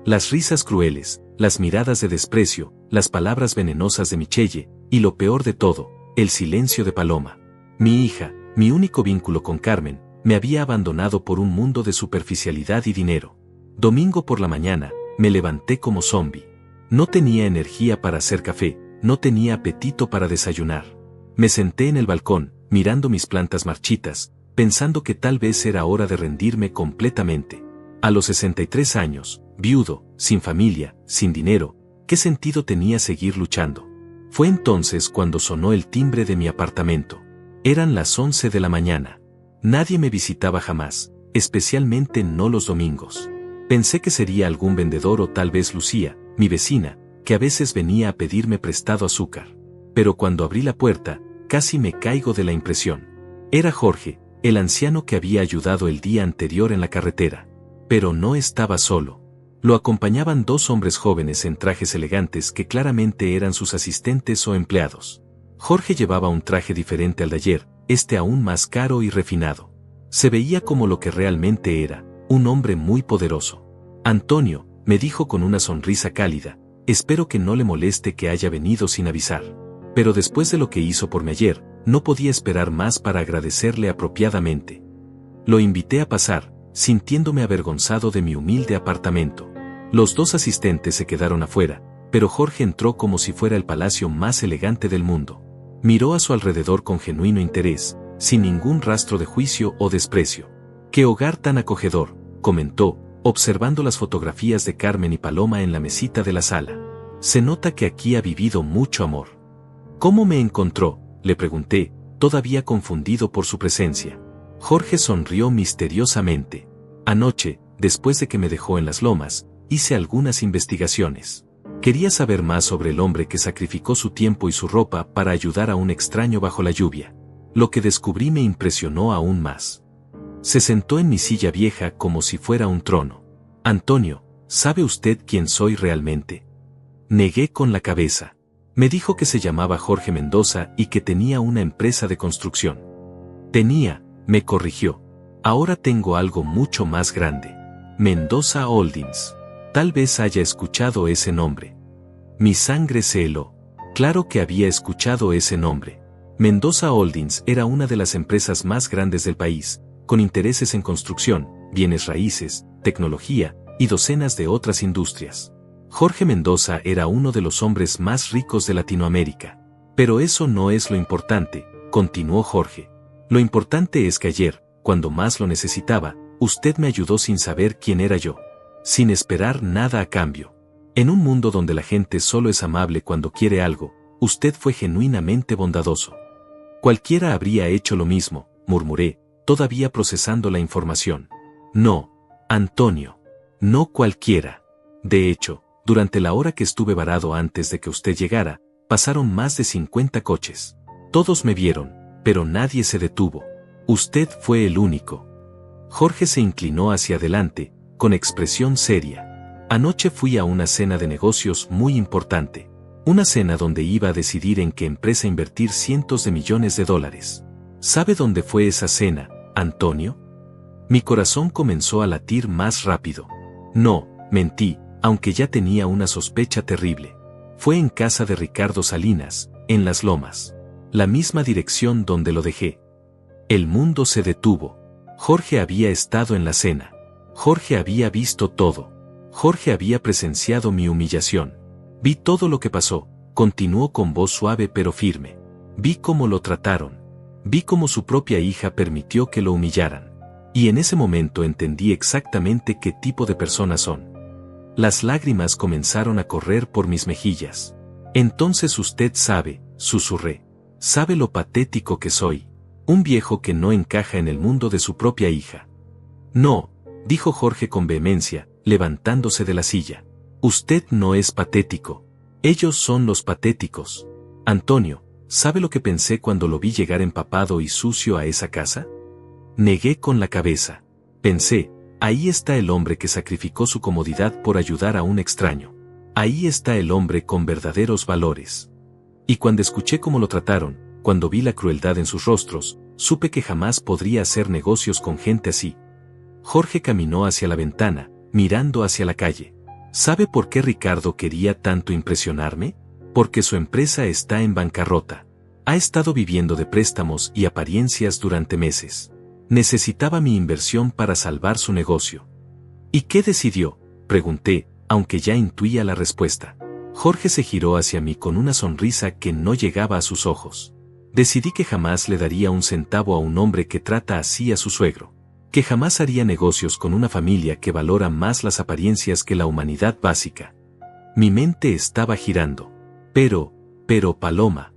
Speaker 1: Las risas crueles, las miradas de desprecio, las palabras venenosas de Michelle, y lo peor de todo, el silencio de Paloma. Mi hija, mi único vínculo con Carmen, me había abandonado por un mundo de superficialidad y dinero. Domingo por la mañana, me levanté como zombi. No tenía energía para hacer café, no tenía apetito para desayunar. Me senté en el balcón, mirando mis plantas marchitas, pensando que tal vez era hora de rendirme completamente. A los 63 años, viudo, sin familia, sin dinero, ¿qué sentido tenía seguir luchando? Fue entonces cuando sonó el timbre de mi apartamento. Eran las 11 de la mañana. Nadie me visitaba jamás, especialmente no los domingos. Pensé que sería algún vendedor o tal vez Lucía, mi vecina, que a veces venía a pedirme prestado azúcar. Pero cuando abrí la puerta, casi me caigo de la impresión. Era Jorge, el anciano que había ayudado el día anterior en la carretera. Pero no estaba solo. Lo acompañaban 2 hombres jóvenes en trajes elegantes que claramente eran sus asistentes o empleados. Jorge llevaba un traje diferente al de ayer, aún más caro y refinado. Se veía como lo que realmente era, un hombre muy poderoso. Antonio, me dijo con una sonrisa cálida, espero que no le moleste que haya venido sin avisar. Pero después de lo que hizo por mí ayer, no podía esperar más para agradecerle apropiadamente. Lo invité a pasar, sintiéndome avergonzado de mi humilde apartamento. Los dos asistentes se quedaron afuera, pero Jorge entró como si fuera el palacio más elegante del mundo. Miró a su alrededor con genuino interés, sin ningún rastro de juicio o desprecio. «¡Qué hogar tan acogedor!», comentó, observando las fotografías de Carmen y Paloma en la mesita de la sala. «Se nota que aquí ha vivido mucho amor». «¿Cómo me encontró?», le pregunté, todavía confundido por su presencia. Jorge sonrió misteriosamente. «Anoche, después de que me dejó en las lomas, hice algunas investigaciones. Quería saber más sobre el hombre que sacrificó su tiempo y su ropa para ayudar a un extraño bajo la lluvia. Lo que descubrí me impresionó aún más». Se sentó en mi silla vieja como si fuera un trono. «Antonio, ¿sabe usted quién soy realmente?». Negué con la cabeza. Me dijo que se llamaba Jorge Mendoza y que tenía una empresa de construcción. «Tenía», me corrigió. «Ahora tengo algo mucho más grande. Mendoza Holdings. Tal vez haya escuchado ese nombre». Mi sangre se heló. Claro que había escuchado ese nombre. Mendoza Holdings era una de las empresas más grandes del país, con intereses en construcción, bienes raíces, tecnología y docenas de otras industrias. Jorge Mendoza era uno de los hombres más ricos de Latinoamérica. «Pero eso no es lo importante», continuó Jorge. «Lo importante es que ayer, cuando más lo necesitaba, usted me ayudó sin saber quién era yo. Sin esperar nada a cambio. En un mundo donde la gente solo es amable cuando quiere algo, usted fue genuinamente bondadoso». «Cualquiera habría hecho lo mismo», murmuré, todavía procesando la información. «No, Antonio. No cualquiera. De hecho, durante la hora que estuve varado antes de que usted llegara, pasaron más de 50 coches. Todos me vieron, pero nadie se detuvo. Usted fue el único». Jorge se inclinó hacia adelante, con expresión seria. «Anoche fui a una cena de negocios muy importante. Una cena donde iba a decidir en qué empresa invertir cientos de millones de dólares. ¿Sabe dónde fue esa cena, Antonio?». Mi corazón comenzó a latir más rápido. No, mentí, aunque ya tenía una sospecha terrible. Fue en casa de Ricardo Salinas, en Las Lomas. La misma dirección donde lo dejé. El mundo se detuvo. Jorge había estado en la cena. Jorge había visto todo. Jorge había presenciado mi humillación. «Vi todo lo que pasó», continuó con voz suave pero firme. «Vi cómo lo trataron. Vi cómo su propia hija permitió que lo humillaran. Y en ese momento entendí exactamente qué tipo de personas son». Las lágrimas comenzaron a correr por mis mejillas. «Entonces usted sabe», susurré. «Sabe lo patético que soy. Un viejo que no encaja en el mundo de su propia hija». «No», dijo Jorge con vehemencia, levantándose de la silla. «Usted no es patético. Ellos son los patéticos. Antonio, ¿sabe lo que pensé cuando lo vi llegar empapado y sucio a esa casa?». Negué con la cabeza. Pensé, ahí está el hombre que sacrificó su comodidad por ayudar a un extraño. Ahí está el hombre con verdaderos valores. Y cuando escuché cómo lo trataron, cuando vi la crueldad en sus rostros, supe que jamás podría hacer negocios con gente así. Jorge caminó hacia la ventana, mirando hacia la calle. ¿Sabe por qué Ricardo quería tanto impresionarme? Porque su empresa está en bancarrota. Ha estado viviendo de préstamos y apariencias durante meses. Necesitaba mi inversión para salvar su negocio. ¿Y qué decidió?, pregunté, aunque ya intuía la respuesta. Jorge se giró hacia mí con una sonrisa que no llegaba a sus ojos. Decidí que jamás le daría un centavo a un hombre que trata así a su suegro. Que jamás haría negocios con una familia que valora más las apariencias que la humanidad básica. Mi mente estaba girando. Pero Paloma.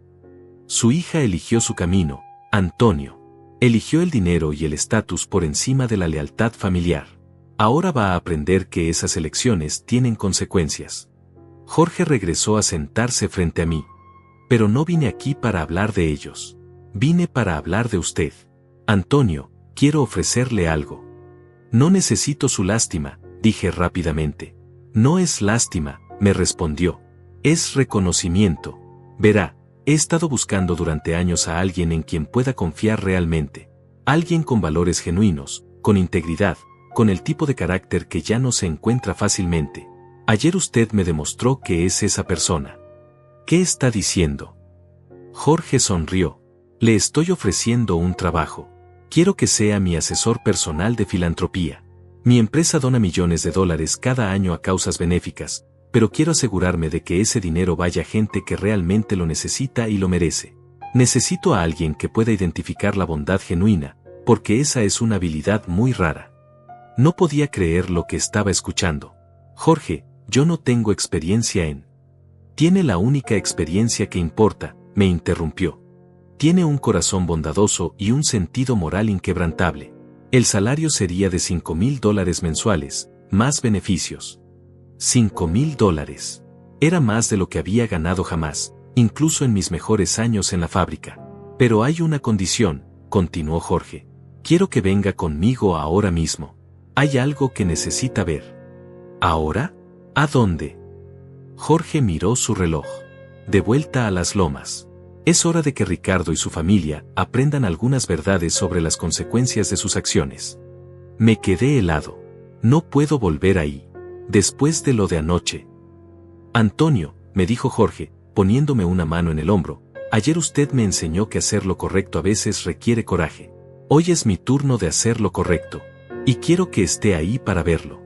Speaker 1: Su hija eligió su camino, Antonio. Eligió el dinero y el estatus por encima de la lealtad familiar. Ahora va a aprender que esas elecciones tienen consecuencias. Jorge regresó a sentarse frente a mí. Pero no vine aquí para hablar de ellos. Vine para hablar de usted. Antonio, quiero ofrecerle algo. No necesito su lástima, dije rápidamente. No es lástima, me respondió. Es reconocimiento. Verá, he estado buscando durante años a alguien en quien pueda confiar realmente. Alguien con valores genuinos, con integridad, con el tipo de carácter que ya no se encuentra fácilmente. Ayer usted me demostró que es esa persona. ¿Qué está diciendo? Jorge sonrió. Le estoy ofreciendo un trabajo. Quiero que sea mi asesor personal de filantropía. Mi empresa dona millones de dólares cada año a causas benéficas, pero quiero asegurarme de que ese dinero vaya a gente que realmente lo necesita y lo merece. Necesito a alguien que pueda identificar la bondad genuina, porque esa es una habilidad muy rara. No podía creer lo que estaba escuchando. Jorge, yo no tengo experiencia en... Tiene la única experiencia que importa, me interrumpió. Tiene un corazón bondadoso y un sentido moral inquebrantable. El salario sería de $5,000 mensuales, más beneficios. $5,000. Era más de lo que había ganado jamás, incluso en mis mejores años en la fábrica. Pero hay una condición, continuó Jorge. Quiero que venga conmigo ahora mismo. Hay algo que necesita ver. ¿Ahora? ¿A dónde? Jorge miró su reloj. De vuelta a las lomas. Es hora de que Ricardo y su familia aprendan algunas verdades sobre las consecuencias de sus acciones. Me quedé helado. No puedo volver ahí. Después de lo de anoche. Antonio, me dijo Jorge, poniéndome una mano en el hombro, ayer usted me enseñó que hacer lo correcto a veces requiere coraje. Hoy es mi turno de hacer lo correcto. Y quiero que esté ahí para verlo.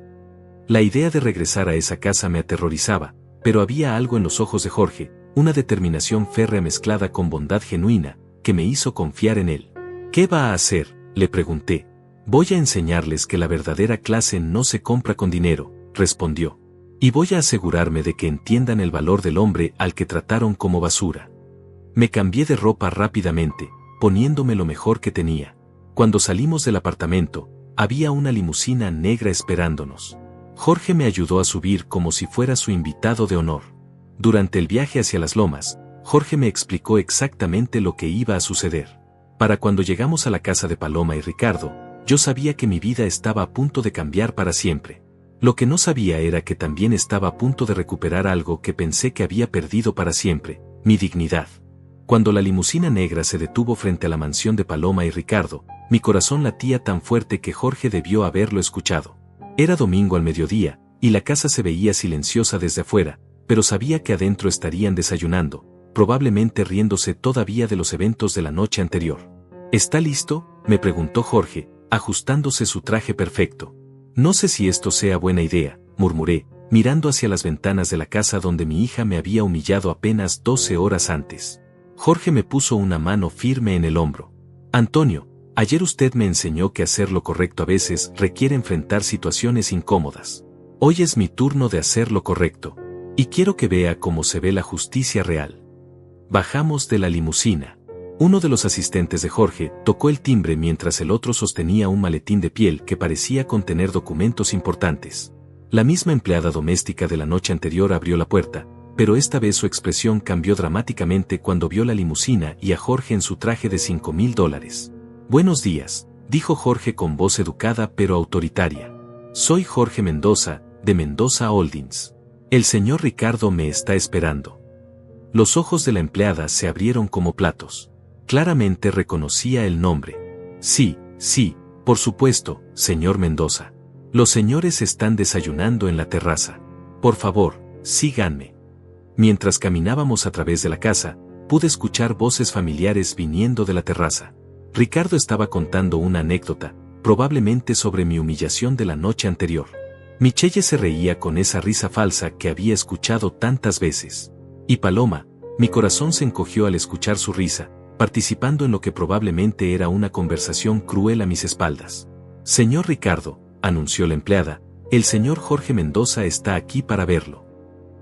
Speaker 1: La idea de regresar a esa casa me aterrorizaba, pero había algo en los ojos de Jorge, una determinación férrea mezclada con bondad genuina, que me hizo confiar en él. ¿Qué va a hacer?, le pregunté. Voy a enseñarles que la verdadera clase no se compra con dinero, respondió. Y voy a asegurarme de que entiendan el valor del hombre al que trataron como basura. Me cambié de ropa rápidamente, poniéndome lo mejor que tenía. Cuando salimos del apartamento, había una limusina negra esperándonos. Jorge me ayudó a subir como si fuera su invitado de honor. Durante el viaje hacia las lomas, Jorge me explicó exactamente lo que iba a suceder. Para cuando llegamos a la casa de Paloma y Ricardo, yo sabía que mi vida estaba a punto de cambiar para siempre. Lo que no sabía era que también estaba a punto de recuperar algo que pensé que había perdido para siempre, mi dignidad. Cuando la limusina negra se detuvo frente a la mansión de Paloma y Ricardo, mi corazón latía tan fuerte que Jorge debió haberlo escuchado. Era domingo al mediodía, y la casa se veía silenciosa desde afuera, pero sabía que adentro estarían desayunando, probablemente riéndose todavía de los eventos de la noche anterior. ¿Está listo?, me preguntó Jorge, ajustándose su traje perfecto. No sé si esto sea buena idea, murmuré, mirando hacia las ventanas de la casa donde mi hija me había humillado apenas 12 horas antes. Jorge me puso una mano firme en el hombro. Antonio, ayer usted me enseñó que hacer lo correcto a veces requiere enfrentar situaciones incómodas. Hoy es mi turno de hacer lo correcto. Y quiero que vea cómo se ve la justicia real. Bajamos de la limusina. Uno de los asistentes de Jorge tocó el timbre mientras el otro sostenía un maletín de piel que parecía contener documentos importantes. La misma empleada doméstica de la noche anterior abrió la puerta, pero esta vez su expresión cambió dramáticamente cuando vio la limusina y a Jorge en su traje de $5,000. Buenos días, dijo Jorge con voz educada pero autoritaria. Soy Jorge Mendoza, de Mendoza Holdings. El señor Ricardo me está esperando. Los ojos de la empleada se abrieron como platos. Claramente reconocía el nombre. Sí, por supuesto, señor Mendoza. Los señores están desayunando en la terraza. Por favor, síganme. Mientras caminábamos a través de la casa, pude escuchar voces familiares viniendo de la terraza. Ricardo estaba contando una anécdota, probablemente sobre mi humillación de la noche anterior. Michelle se reía con esa risa falsa que había escuchado tantas veces. Y Paloma, mi corazón se encogió al escuchar su risa, participando en lo que probablemente era una conversación cruel a mis espaldas. Señor Ricardo, anunció la empleada, el señor Jorge Mendoza está aquí para verlo.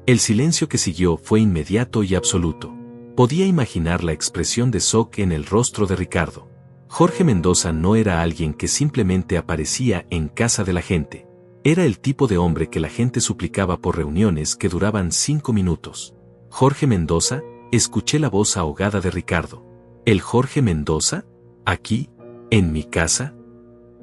Speaker 1: El silencio que siguió fue inmediato y absoluto. Podía imaginar la expresión de shock en el rostro de Ricardo. Jorge Mendoza no era alguien que simplemente aparecía en casa de la gente. Era el tipo de hombre que la gente suplicaba por reuniones que duraban 5 minutos. ¿Jorge Mendoza? Escuché la voz ahogada de Ricardo. ¿El Jorge Mendoza? ¿Aquí? ¿En mi casa?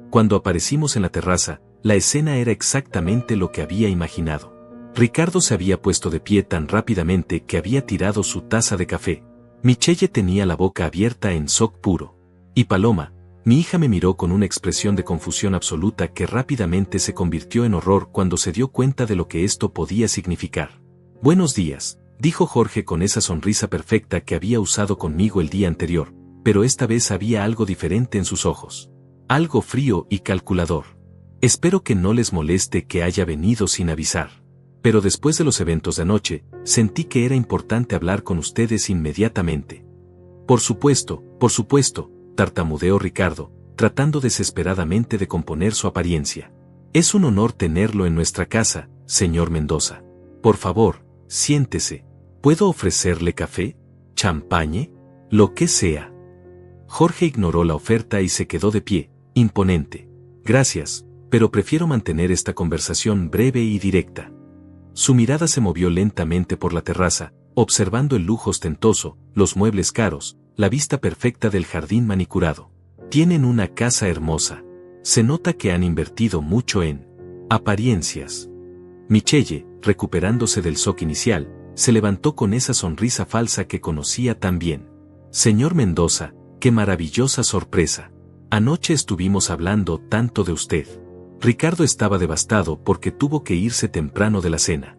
Speaker 1: Cuando aparecimos en la terraza, la escena era exactamente lo que había imaginado. Ricardo se había puesto de pie tan rápidamente que había tirado su taza de café. Michelle tenía la boca abierta en shock puro. Y Paloma, Mi hija me miró con una expresión de confusión absoluta que rápidamente se convirtió en horror cuando se dio cuenta de lo que esto podía significar. Buenos días, dijo Jorge con esa sonrisa perfecta que había usado conmigo el día anterior, pero esta vez había algo diferente en sus ojos. Algo frío y calculador. Espero que no les moleste que haya venido sin avisar. Pero después de los eventos de anoche, sentí que era importante hablar con ustedes inmediatamente. Por supuesto, tartamudeó Ricardo, tratando desesperadamente de componer su apariencia. Es un honor tenerlo en nuestra casa, señor Mendoza. Por favor, siéntese. ¿Puedo ofrecerle café? ¿Champagne? Lo que sea. Jorge ignoró la oferta y se quedó de pie, imponente. Gracias, pero prefiero mantener esta conversación breve y directa. Su mirada se movió lentamente por la terraza, observando el lujo ostentoso, los muebles caros, la vista perfecta del jardín manicurado. Tienen una casa hermosa. Se nota que han invertido mucho en apariencias. Michelle, recuperándose del shock inicial, se levantó con esa sonrisa falsa que conocía tan bien. Señor Mendoza, qué maravillosa sorpresa. Anoche estuvimos hablando tanto de usted. Ricardo estaba devastado porque tuvo que irse temprano de la cena.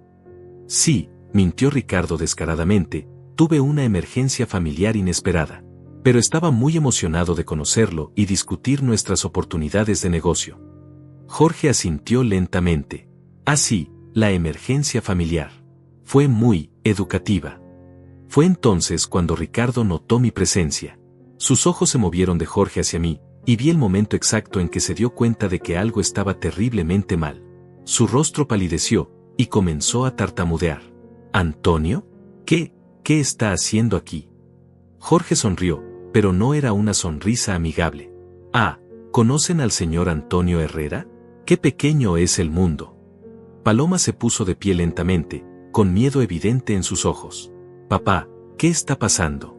Speaker 1: Sí, mintió Ricardo descaradamente, tuve una emergencia familiar inesperada. Pero estaba muy emocionado de conocerlo y discutir nuestras oportunidades de negocio. Jorge asintió lentamente. Ah, sí, la emergencia familiar. Fue muy educativa. Fue entonces cuando Ricardo notó mi presencia. Sus ojos se movieron de Jorge hacia mí, y vi el momento exacto en que se dio cuenta de que algo estaba terriblemente mal. Su rostro palideció, y comenzó a tartamudear. ¿Antonio? ¿Qué está haciendo aquí? Jorge sonrió, pero no era una sonrisa amigable. Ah, ¿conocen al señor Antonio Herrera? ¡Qué pequeño es el mundo! Paloma se puso de pie lentamente, con miedo evidente en sus ojos. Papá, ¿qué está pasando?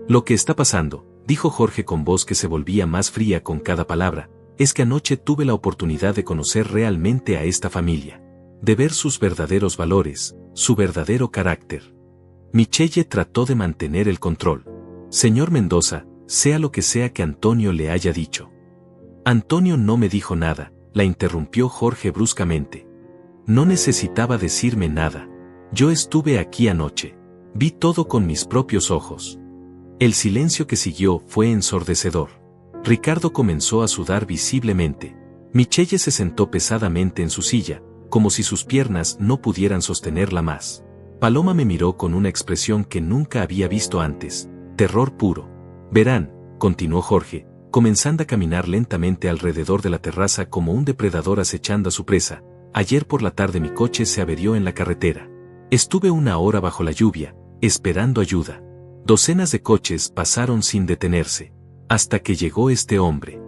Speaker 1: Lo que está pasando, dijo Jorge con voz que se volvía más fría con cada palabra, es que anoche tuve la oportunidad de conocer realmente a esta familia. De ver sus verdaderos valores, su verdadero carácter. Michelle trató de mantener el control. Señor Mendoza, sea lo que sea que Antonio le haya dicho. Antonio no me dijo nada, la interrumpió Jorge bruscamente. No necesitaba decirme nada. Yo estuve aquí anoche. Vi todo con mis propios ojos. El silencio que siguió fue ensordecedor. Ricardo comenzó a sudar visiblemente. Michelle se sentó pesadamente en su silla, como si sus piernas no pudieran sostenerla más. Paloma me miró con una expresión que nunca había visto antes. Terror puro. Verán, continuó Jorge, comenzando a caminar lentamente alrededor de la terraza como un depredador acechando a su presa. Ayer por la tarde mi coche se averió en la carretera. Estuve 1 hora bajo la lluvia, esperando ayuda. Docenas de coches pasaron sin detenerse, hasta que llegó este hombre.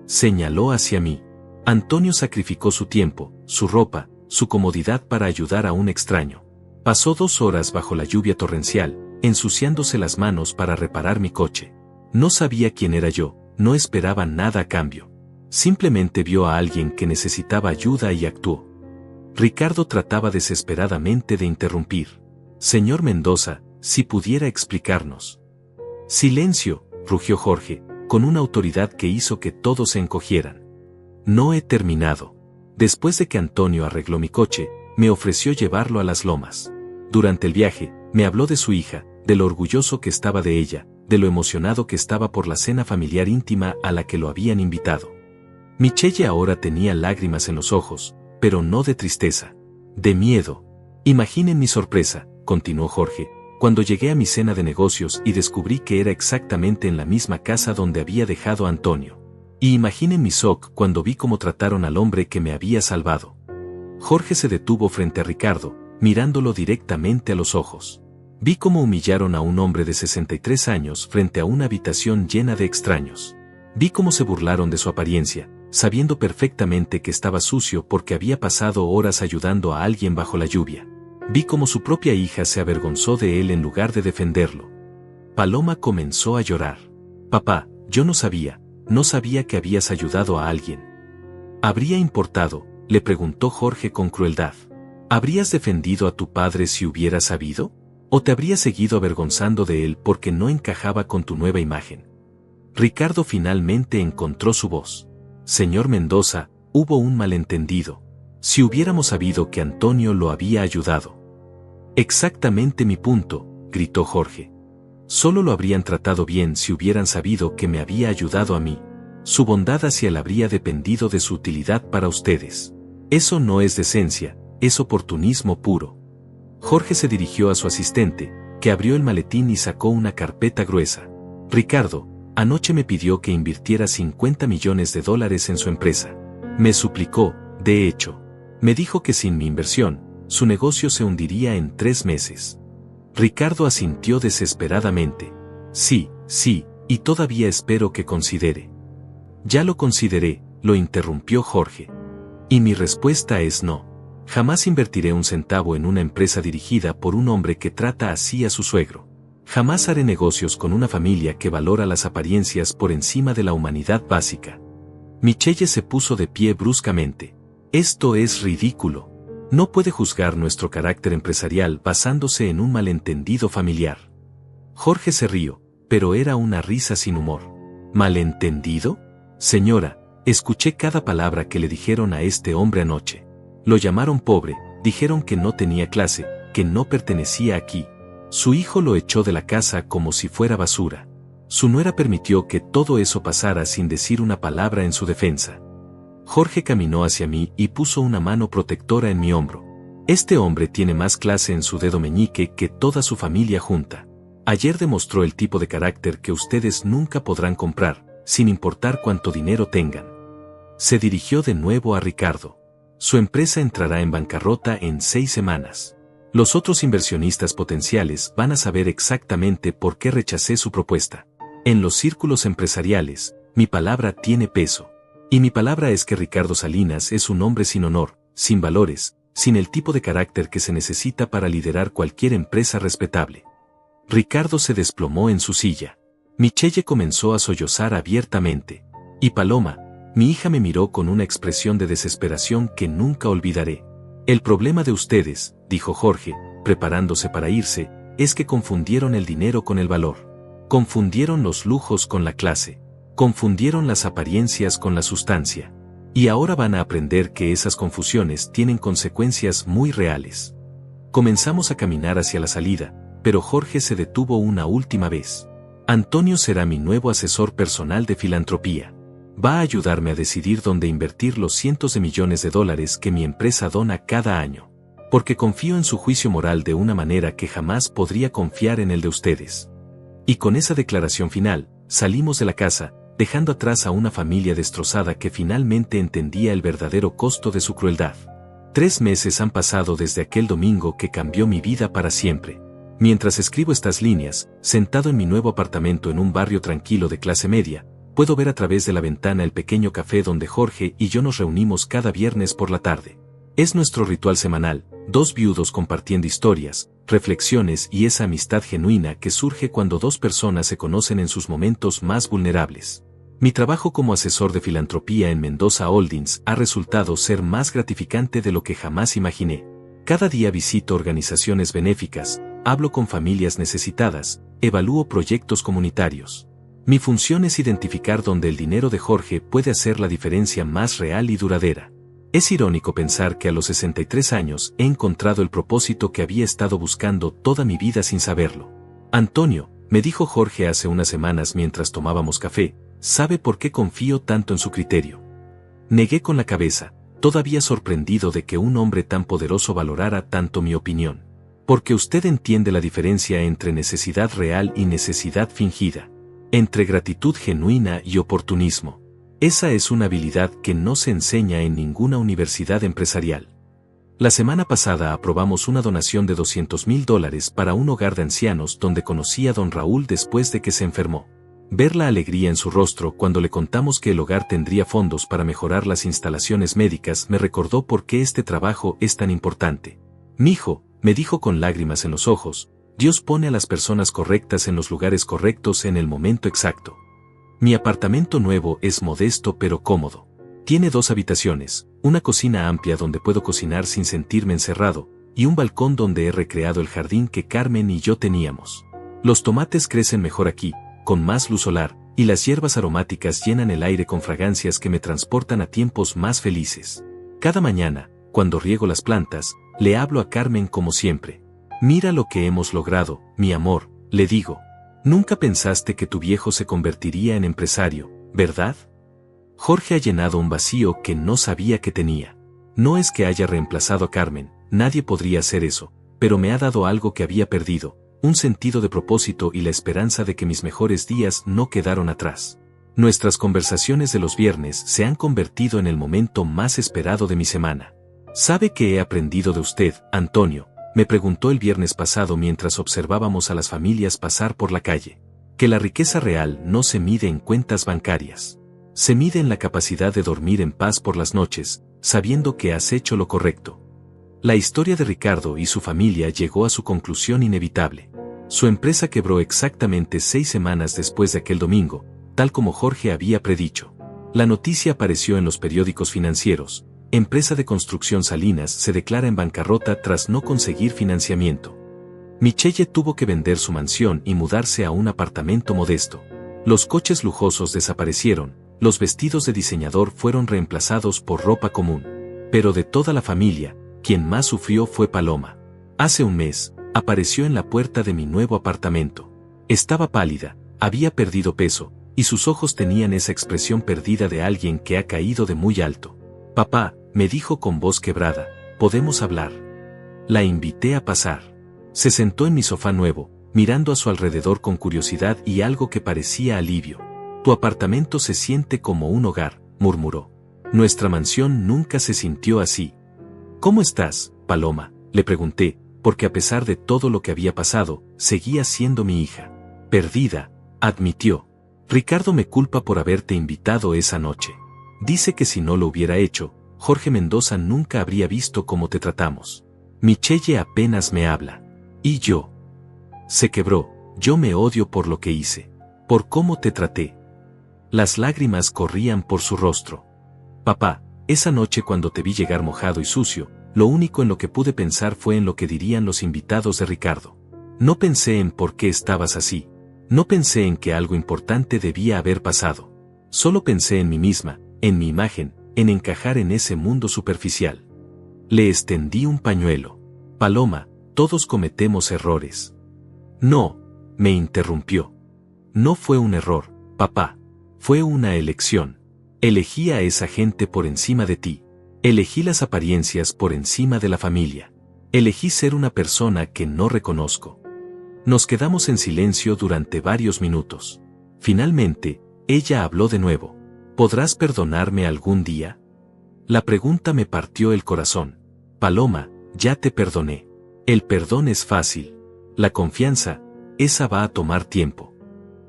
Speaker 1: Señaló hacia mí. Antonio sacrificó su tiempo, su ropa, su comodidad para ayudar a un extraño. Pasó 2 horas bajo la lluvia torrencial, ensuciándose las manos para reparar mi coche. No sabía quién era yo, no esperaba nada a cambio. Simplemente vio a alguien que necesitaba ayuda y actuó. Ricardo trataba desesperadamente de interrumpir. Señor Mendoza, si pudiera explicarnos. Silencio, rugió Jorge, con una autoridad que hizo que todos se encogieran. No he terminado. Después de que Antonio arregló mi coche, me ofreció llevarlo a las lomas. Durante el viaje, me habló de su hija, de lo orgulloso que estaba de ella, de lo emocionado que estaba por la cena familiar íntima a la que lo habían invitado. Michelle ahora tenía lágrimas en los ojos, pero no de tristeza, de miedo. Imaginen mi sorpresa, continuó Jorge, cuando llegué a mi cena de negocios y descubrí que era exactamente en la misma casa donde había dejado a Antonio. Y imaginen mi shock cuando vi cómo trataron al hombre que me había salvado. Jorge se detuvo frente a Ricardo, mirándolo directamente a los ojos. Vi cómo humillaron a un hombre de 63 años frente a una habitación llena de extraños. Vi cómo se burlaron de su apariencia, sabiendo perfectamente que estaba sucio porque había pasado horas ayudando a alguien bajo la lluvia. Vi cómo su propia hija se avergonzó de él en lugar de defenderlo. Paloma comenzó a llorar. Papá, yo no sabía que habías ayudado a alguien. ¿Habría importado? Le preguntó Jorge con crueldad. ¿Habrías defendido a tu padre si hubieras sabido? ¿O te habrías seguido avergonzando de él porque no encajaba con tu nueva imagen? Ricardo finalmente encontró su voz. Señor Mendoza, hubo un malentendido. Si hubiéramos sabido que Antonio lo había ayudado. Exactamente mi punto, gritó Jorge. Solo lo habrían tratado bien si hubieran sabido que me había ayudado a mí. Su bondad hacia él habría dependido de su utilidad para ustedes. Eso no es decencia, es oportunismo puro. Jorge se dirigió a su asistente, que abrió el maletín y sacó una carpeta gruesa. Ricardo, anoche me pidió que invirtiera $50 millones en su empresa. Me suplicó, de hecho. Me dijo que sin mi inversión, su negocio se hundiría en 3 meses. Ricardo asintió desesperadamente. Sí, y todavía espero que considere. Ya lo consideré, lo interrumpió Jorge. Y mi respuesta es no. Jamás invertiré un centavo en una empresa dirigida por un hombre que trata así a su suegro. Jamás haré negocios con una familia que valora las apariencias por encima de la humanidad básica. Michelle se puso de pie bruscamente. Esto es ridículo. No puede juzgar nuestro carácter empresarial basándose en un malentendido familiar. Jorge se rió, pero era una risa sin humor. ¿Malentendido? Señora, escuché cada palabra que le dijeron a este hombre anoche. Lo llamaron pobre, dijeron que no tenía clase, que no pertenecía aquí. Su hijo lo echó de la casa como si fuera basura. Su nuera permitió que todo eso pasara sin decir una palabra en su defensa. Jorge caminó hacia mí y puso una mano protectora en mi hombro. Este hombre tiene más clase en su dedo meñique que toda su familia junta. Ayer demostró el tipo de carácter que ustedes nunca podrán comprar, sin importar cuánto dinero tengan. Se dirigió de nuevo a Ricardo. Su empresa entrará en bancarrota en 6 semanas. Los otros inversionistas potenciales van a saber exactamente por qué rechacé su propuesta. En los círculos empresariales, mi palabra tiene peso. Y mi palabra es que Ricardo Salinas es un hombre sin honor, sin valores, sin el tipo de carácter que se necesita para liderar cualquier empresa respetable. Ricardo se desplomó en su silla. Michelle comenzó a sollozar abiertamente. Y Paloma, mi hija, me miró con una expresión de desesperación que nunca olvidaré. El problema de ustedes, dijo Jorge, preparándose para irse, es que confundieron el dinero con el valor. Confundieron los lujos con la clase. Confundieron las apariencias con la sustancia. Y ahora van a aprender que esas confusiones tienen consecuencias muy reales. Comenzamos a caminar hacia la salida, pero Jorge se detuvo una última vez. Antonio será mi nuevo asesor personal de filantropía. Va a ayudarme a decidir dónde invertir los cientos de millones de dólares que mi empresa dona cada año. Porque confío en su juicio moral de una manera que jamás podría confiar en el de ustedes. Y con esa declaración final, salimos de la casa, dejando atrás a una familia destrozada que finalmente entendía el verdadero costo de su crueldad. 3 meses han pasado desde aquel domingo que cambió mi vida para siempre. Mientras escribo estas líneas, sentado en mi nuevo apartamento en un barrio tranquilo de clase media, puedo ver a través de la ventana el pequeño café donde Jorge y yo nos reunimos cada viernes por la tarde. Es nuestro ritual semanal, 2 viudos compartiendo historias, reflexiones y esa amistad genuina que surge cuando 2 personas se conocen en sus momentos más vulnerables. Mi trabajo como asesor de filantropía en Mendoza Holdings ha resultado ser más gratificante de lo que jamás imaginé. Cada día visito organizaciones benéficas, hablo con familias necesitadas, evalúo proyectos comunitarios. Mi función es identificar dónde el dinero de Jorge puede hacer la diferencia más real y duradera. Es irónico pensar que a los 63 años he encontrado el propósito que había estado buscando toda mi vida sin saberlo. Antonio, me dijo Jorge hace unas semanas mientras tomábamos café, ¿sabe por qué confío tanto en su criterio? Negué con la cabeza, todavía sorprendido de que un hombre tan poderoso valorara tanto mi opinión. Porque usted entiende la diferencia entre necesidad real y necesidad fingida. Entre gratitud genuina y oportunismo. Esa es una habilidad que no se enseña en ninguna universidad empresarial. La semana pasada aprobamos una donación de $200,000 para un hogar de ancianos donde conocí a don Raúl después de que se enfermó. Ver la alegría en su rostro cuando le contamos que el hogar tendría fondos para mejorar las instalaciones médicas me recordó por qué este trabajo es tan importante. Mijo, me dijo con lágrimas en los ojos, Dios pone a las personas correctas en los lugares correctos en el momento exacto. Mi apartamento nuevo es modesto pero cómodo. Tiene 2 habitaciones, una cocina amplia donde puedo cocinar sin sentirme encerrado, y un balcón donde he recreado el jardín que Carmen y yo teníamos. Los tomates crecen mejor aquí, con más luz solar, y las hierbas aromáticas llenan el aire con fragancias que me transportan a tiempos más felices. Cada mañana, cuando riego las plantas, le hablo a Carmen como siempre. Mira lo que hemos logrado, mi amor, le digo. Nunca pensaste que tu viejo se convertiría en empresario, ¿verdad? Jorge ha llenado un vacío que no sabía que tenía. No es que haya reemplazado a Carmen, nadie podría hacer eso, pero me ha dado algo que había perdido, un sentido de propósito y la esperanza de que mis mejores días no quedaron atrás. Nuestras conversaciones de los viernes se han convertido en el momento más esperado de mi semana. ¿Sabe qué he aprendido de usted, Antonio?, me preguntó el viernes pasado mientras observábamos a las familias pasar por la calle. Que la riqueza real no se mide en cuentas bancarias. Se mide en la capacidad de dormir en paz por las noches, sabiendo que has hecho lo correcto. La historia de Ricardo y su familia llegó a su conclusión inevitable. Su empresa quebró exactamente 6 semanas después de aquel domingo, tal como Jorge había predicho. La noticia apareció en los periódicos financieros. Empresa de construcción Salinas se declara en bancarrota tras no conseguir financiamiento. Michelle tuvo que vender su mansión y mudarse a un apartamento modesto. Los coches lujosos desaparecieron, los vestidos de diseñador fueron reemplazados por ropa común. Pero de toda la familia, quien más sufrió fue Paloma. Hace un mes, apareció en la puerta de mi nuevo apartamento. Estaba pálida, había perdido peso, y sus ojos tenían esa expresión perdida de alguien que ha caído de muy alto. Papá, me dijo con voz quebrada, ¿podemos hablar? La invité a pasar. Se sentó en mi sofá nuevo, mirando a su alrededor con curiosidad y algo que parecía alivio. Tu apartamento se siente como un hogar, murmuró. Nuestra mansión nunca se sintió así. ¿Cómo estás, Paloma?, le pregunté, porque a pesar de todo lo que había pasado, seguía siendo mi hija. Perdida, admitió. Ricardo me culpa por haberte invitado esa noche. Dice que si no lo hubiera hecho, Jorge Mendoza nunca habría visto cómo te tratamos. Michelle apenas me habla. ¿Y yo? Se quebró, yo me odio por lo que hice. Por cómo te traté. Las lágrimas corrían por su rostro. Papá, esa noche cuando te vi llegar mojado y sucio, lo único en lo que pude pensar fue en lo que dirían los invitados de Ricardo. No pensé en por qué estabas así. No pensé en que algo importante debía haber pasado. Solo pensé en mí misma, en mi imagen, en encajar en ese mundo superficial. Le extendí un pañuelo. Paloma, todos cometemos errores. No, me interrumpió. No fue un error, papá. Fue una elección. Elegí a esa gente por encima de ti. Elegí las apariencias por encima de la familia. Elegí ser una persona que no reconozco. Nos quedamos en silencio durante varios minutos. Finalmente, ella habló de nuevo. ¿Podrás perdonarme algún día? La pregunta me partió el corazón. Paloma, ya te perdoné. El perdón es fácil. La confianza, esa va a tomar tiempo.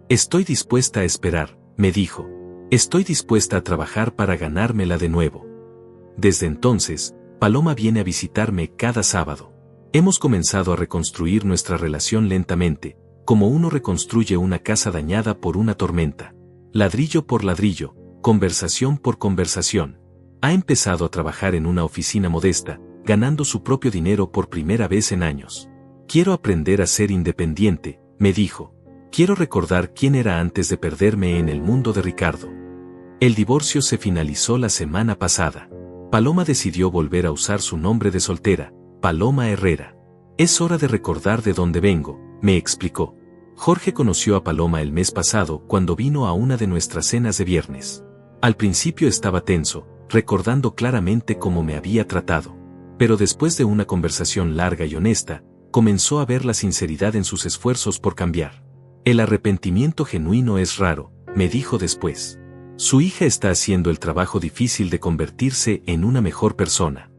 Speaker 1: Estoy dispuesta a esperar, me dijo. Estoy dispuesta a trabajar para ganármela de nuevo. Desde entonces, Paloma viene a visitarme cada sábado. Hemos comenzado a reconstruir nuestra relación lentamente, como uno reconstruye una casa dañada por una tormenta. Ladrillo por ladrillo, conversación por conversación. Ha empezado a trabajar en una oficina modesta, ganando su propio dinero por primera vez en años. Quiero aprender a ser independiente, me dijo. Quiero recordar quién era antes de perderme en el mundo de Ricardo. El divorcio se finalizó la semana pasada. Paloma decidió volver a usar su nombre de soltera, Paloma Herrera. Es hora de recordar de dónde vengo, me explicó. Jorge conoció a Paloma el mes pasado cuando vino a una de nuestras cenas de viernes. Al principio estaba tenso, recordando claramente cómo me había tratado. Pero después de una conversación larga y honesta, comenzó a ver la sinceridad en sus esfuerzos por cambiar. El arrepentimiento genuino es raro, me dijo después. Su hija está haciendo el trabajo difícil de convertirse en una mejor persona.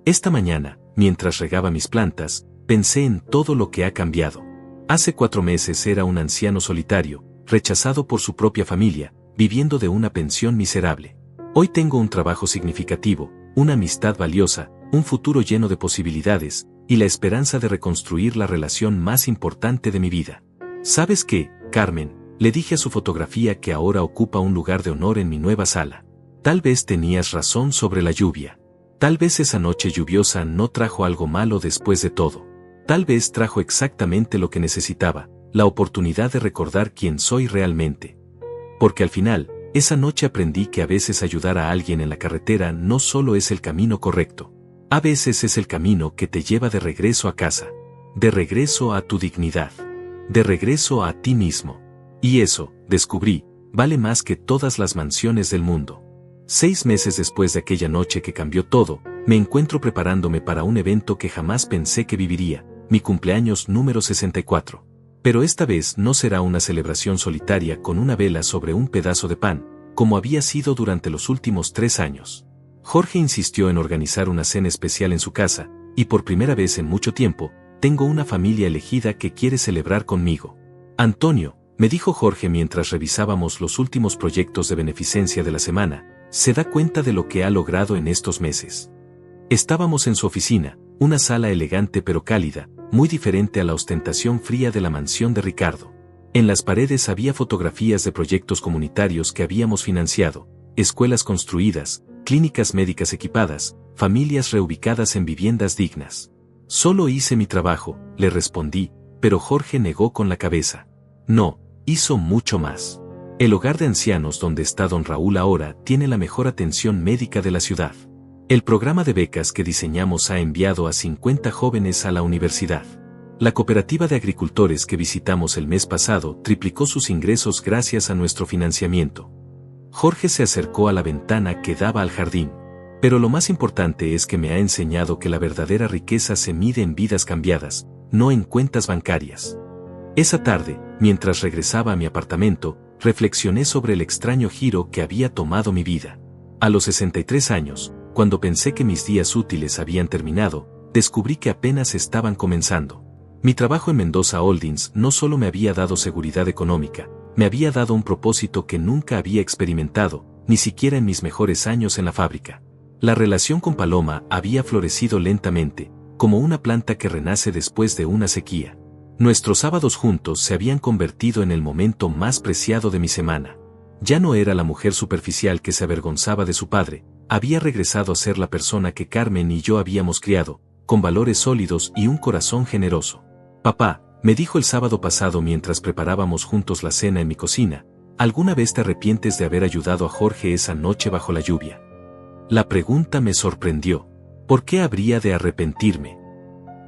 Speaker 1: Esta mañana, mientras regaba mis plantas, pensé en todo lo que ha cambiado. Hace 4 meses era un anciano solitario, rechazado por su propia familia, viviendo de una pensión miserable. Hoy tengo un trabajo significativo, una amistad valiosa, un futuro lleno de posibilidades, y la esperanza de reconstruir la relación más importante de mi vida. ¿Sabes qué, Carmen?, le dije a su fotografía que ahora ocupa un lugar de honor en mi nueva sala. Tal vez tenías razón sobre la lluvia. Tal vez esa noche lluviosa no trajo algo malo después de todo. Tal vez trajo exactamente lo que necesitaba, la oportunidad de recordar quién soy realmente. Porque al final, esa noche aprendí que a veces ayudar a alguien en la carretera no solo es el camino correcto. A veces es el camino que te lleva de regreso a casa. De regreso a tu dignidad. De regreso a ti mismo. Y eso, descubrí, vale más que todas las mansiones del mundo. 6 meses después de aquella noche que cambió todo, me encuentro preparándome para un evento que jamás pensé que viviría, mi cumpleaños número 64. Pero esta vez no será una celebración solitaria con una vela sobre un pedazo de pan, como había sido durante los últimos 3 años. Jorge insistió en organizar una cena especial en su casa, y por primera vez en mucho tiempo, tengo una familia elegida que quiere celebrar conmigo. Antonio, me dijo Jorge mientras revisábamos los últimos proyectos de beneficencia de la semana, se da cuenta de lo que ha logrado en estos meses. Estábamos en su oficina, una sala elegante pero cálida, muy diferente a la ostentación fría de la mansión de Ricardo. En las paredes había fotografías de proyectos comunitarios que habíamos financiado, escuelas construidas, clínicas médicas equipadas, familias reubicadas en viviendas dignas. Solo hice mi trabajo, le respondí, pero Jorge negó con la cabeza. No, hizo mucho más. El hogar de ancianos donde está don Raúl ahora tiene la mejor atención médica de la ciudad. El programa de becas que diseñamos ha enviado a 50 jóvenes a la universidad. La cooperativa de agricultores que visitamos el mes pasado triplicó sus ingresos gracias a nuestro financiamiento. Jorge se acercó a la ventana que daba al jardín. Pero lo más importante es que me ha enseñado que la verdadera riqueza se mide en vidas cambiadas, no en cuentas bancarias. Esa tarde, mientras regresaba a mi apartamento, reflexioné sobre el extraño giro que había tomado mi vida. A los 63 años, cuando pensé que mis días útiles habían terminado, descubrí que apenas estaban comenzando. Mi trabajo en Mendoza Holdings no solo me había dado seguridad económica, me había dado un propósito que nunca había experimentado, ni siquiera en mis mejores años en la fábrica. La relación con Paloma había florecido lentamente, como una planta que renace después de una sequía. Nuestros sábados juntos se habían convertido en el momento más preciado de mi semana. Ya no era la mujer superficial que se avergonzaba de su padre, había regresado a ser la persona que Carmen y yo habíamos criado, con valores sólidos y un corazón generoso. Papá, me dijo el sábado pasado mientras preparábamos juntos la cena en mi cocina, ¿alguna vez te arrepientes de haber ayudado a Jorge esa noche bajo la lluvia? La pregunta me sorprendió. ¿Por qué habría de arrepentirme?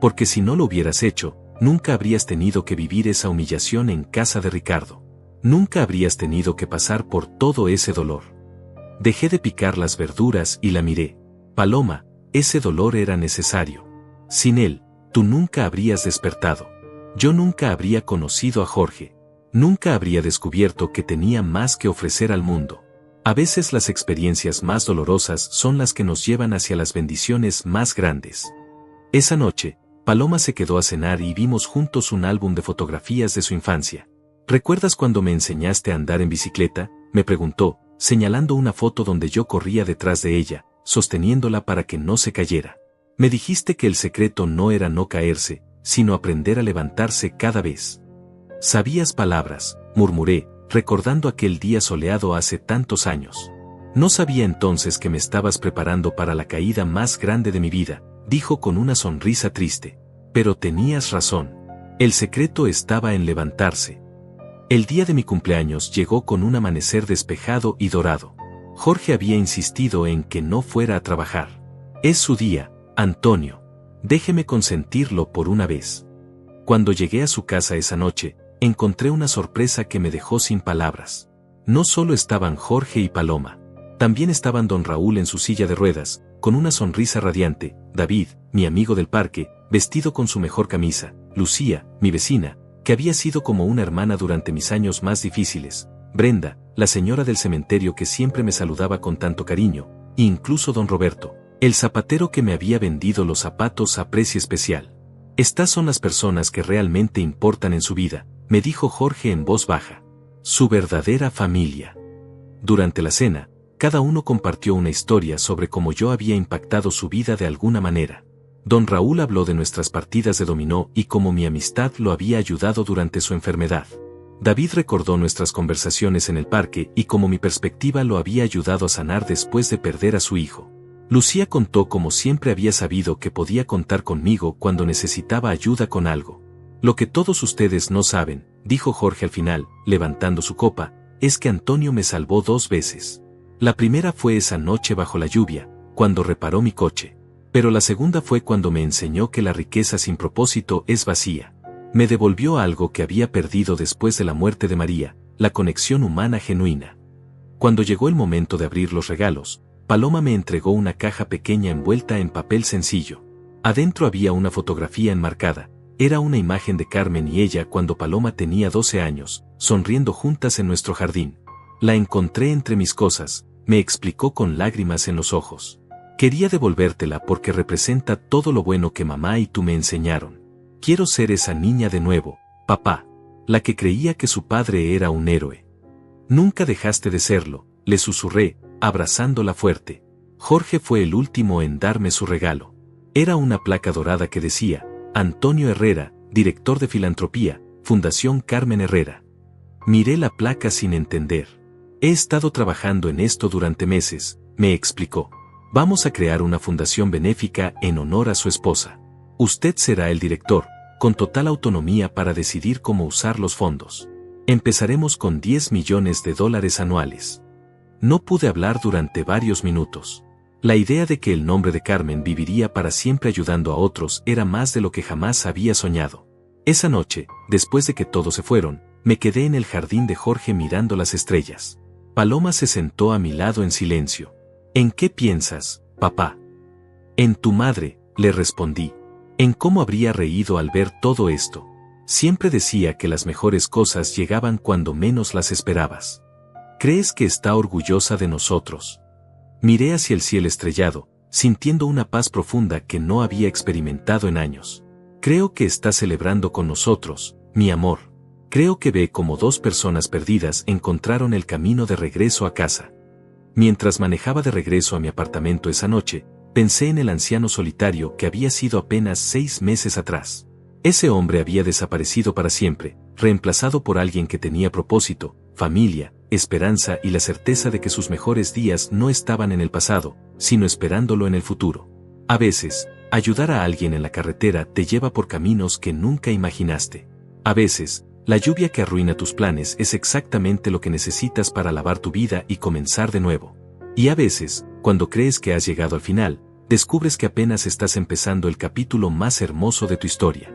Speaker 1: Porque si no lo hubieras hecho, nunca habrías tenido que vivir esa humillación en casa de Ricardo. Nunca habrías tenido que pasar por todo ese dolor. Dejé de picar las verduras y la miré. Paloma, ese dolor era necesario. Sin él, tú nunca habrías despertado. Yo nunca habría conocido a Jorge. Nunca habría descubierto que tenía más que ofrecer al mundo. A veces las experiencias más dolorosas son las que nos llevan hacia las bendiciones más grandes. Esa noche, Paloma se quedó a cenar y vimos juntos un álbum de fotografías de su infancia. ¿Recuerdas cuando me enseñaste a andar en bicicleta?, me preguntó, señalando una foto donde yo corría detrás de ella, sosteniéndola para que no se cayera. Me dijiste que el secreto no era no caerse, sino aprender a levantarse cada vez. Sabías palabras, murmuré, recordando aquel día soleado hace tantos años. No sabía entonces que me estabas preparando para la caída más grande de mi vida, dijo con una sonrisa triste. Pero tenías razón. El secreto estaba en levantarse. El día de mi cumpleaños llegó con un amanecer despejado y dorado. Jorge había insistido en que no fuera a trabajar. Es su día, Antonio. Déjeme consentirlo por una vez. Cuando llegué a su casa esa noche, encontré una sorpresa que me dejó sin palabras. No solo estaban Jorge y Paloma. También estaban don Raúl en su silla de ruedas, con una sonrisa radiante, David, mi amigo del parque, vestido con su mejor camisa, Lucía, mi vecina, que había sido como una hermana durante mis años más difíciles, Brenda, la señora del cementerio que siempre me saludaba con tanto cariño, e incluso don Roberto, el zapatero que me había vendido los zapatos a precio especial. Estas son las personas que realmente importan en su vida, me dijo Jorge en voz baja. Su verdadera familia. Durante la cena, cada uno compartió una historia sobre cómo yo había impactado su vida de alguna manera. Don Raúl habló de nuestras partidas de dominó y cómo mi amistad lo había ayudado durante su enfermedad. David recordó nuestras conversaciones en el parque y cómo mi perspectiva lo había ayudado a sanar después de perder a su hijo. Lucía contó cómo siempre había sabido que podía contar conmigo cuando necesitaba ayuda con algo. Lo que todos ustedes no saben, dijo Jorge al final, levantando su copa, es que Antonio me salvó 2 veces. La primera fue esa noche bajo la lluvia, cuando reparó mi coche. Pero la segunda fue cuando me enseñó que la riqueza sin propósito es vacía. Me devolvió algo que había perdido después de la muerte de María, la conexión humana genuina. Cuando llegó el momento de abrir los regalos, Paloma me entregó una caja pequeña envuelta en papel sencillo. Adentro había una fotografía enmarcada. Era una imagen de Carmen y ella cuando Paloma tenía 12 años, sonriendo juntas en nuestro jardín. La encontré entre mis cosas, me explicó con lágrimas en los ojos. Quería devolvértela porque representa todo lo bueno que mamá y tú me enseñaron. Quiero ser esa niña de nuevo, papá. La que creía que su padre era un héroe. Nunca dejaste de serlo, le susurré, abrazándola fuerte. Jorge fue el último en darme su regalo. Era una placa dorada que decía, Antonio Herrera, director de filantropía, Fundación Carmen Herrera. Miré la placa sin entender. He estado trabajando en esto durante meses, me explicó. Vamos a crear una fundación benéfica en honor a su esposa. Usted será el director, con total autonomía para decidir cómo usar los fondos. Empezaremos con $10 millones anuales. No pude hablar durante varios minutos. La idea de que el nombre de Carmen viviría para siempre ayudando a otros era más de lo que jamás había soñado. Esa noche, después de que todos se fueron, me quedé en el jardín de Jorge mirando las estrellas. Paloma se sentó a mi lado en silencio. ¿En qué piensas, papá? En tu madre, le respondí. En cómo habría reído al ver todo esto. Siempre decía que las mejores cosas llegaban cuando menos las esperabas. ¿Crees que está orgullosa de nosotros? Miré hacia el cielo estrellado, sintiendo una paz profunda que no había experimentado en años. Creo que está celebrando con nosotros, mi amor. Creo que ve como 2 personas perdidas encontraron el camino de regreso a casa. Mientras manejaba de regreso a mi apartamento esa noche, pensé en el anciano solitario que había sido apenas 6 meses atrás. Ese hombre había desaparecido para siempre, reemplazado por alguien que tenía propósito, familia, esperanza y la certeza de que sus mejores días no estaban en el pasado, sino esperándolo en el futuro. A veces, ayudar a alguien en la carretera te lleva por caminos que nunca imaginaste. A veces, la lluvia que arruina tus planes es exactamente lo que necesitas para lavar tu vida y comenzar de nuevo. Y a veces, cuando crees que has llegado al final, descubres que apenas estás empezando el capítulo más hermoso de tu historia.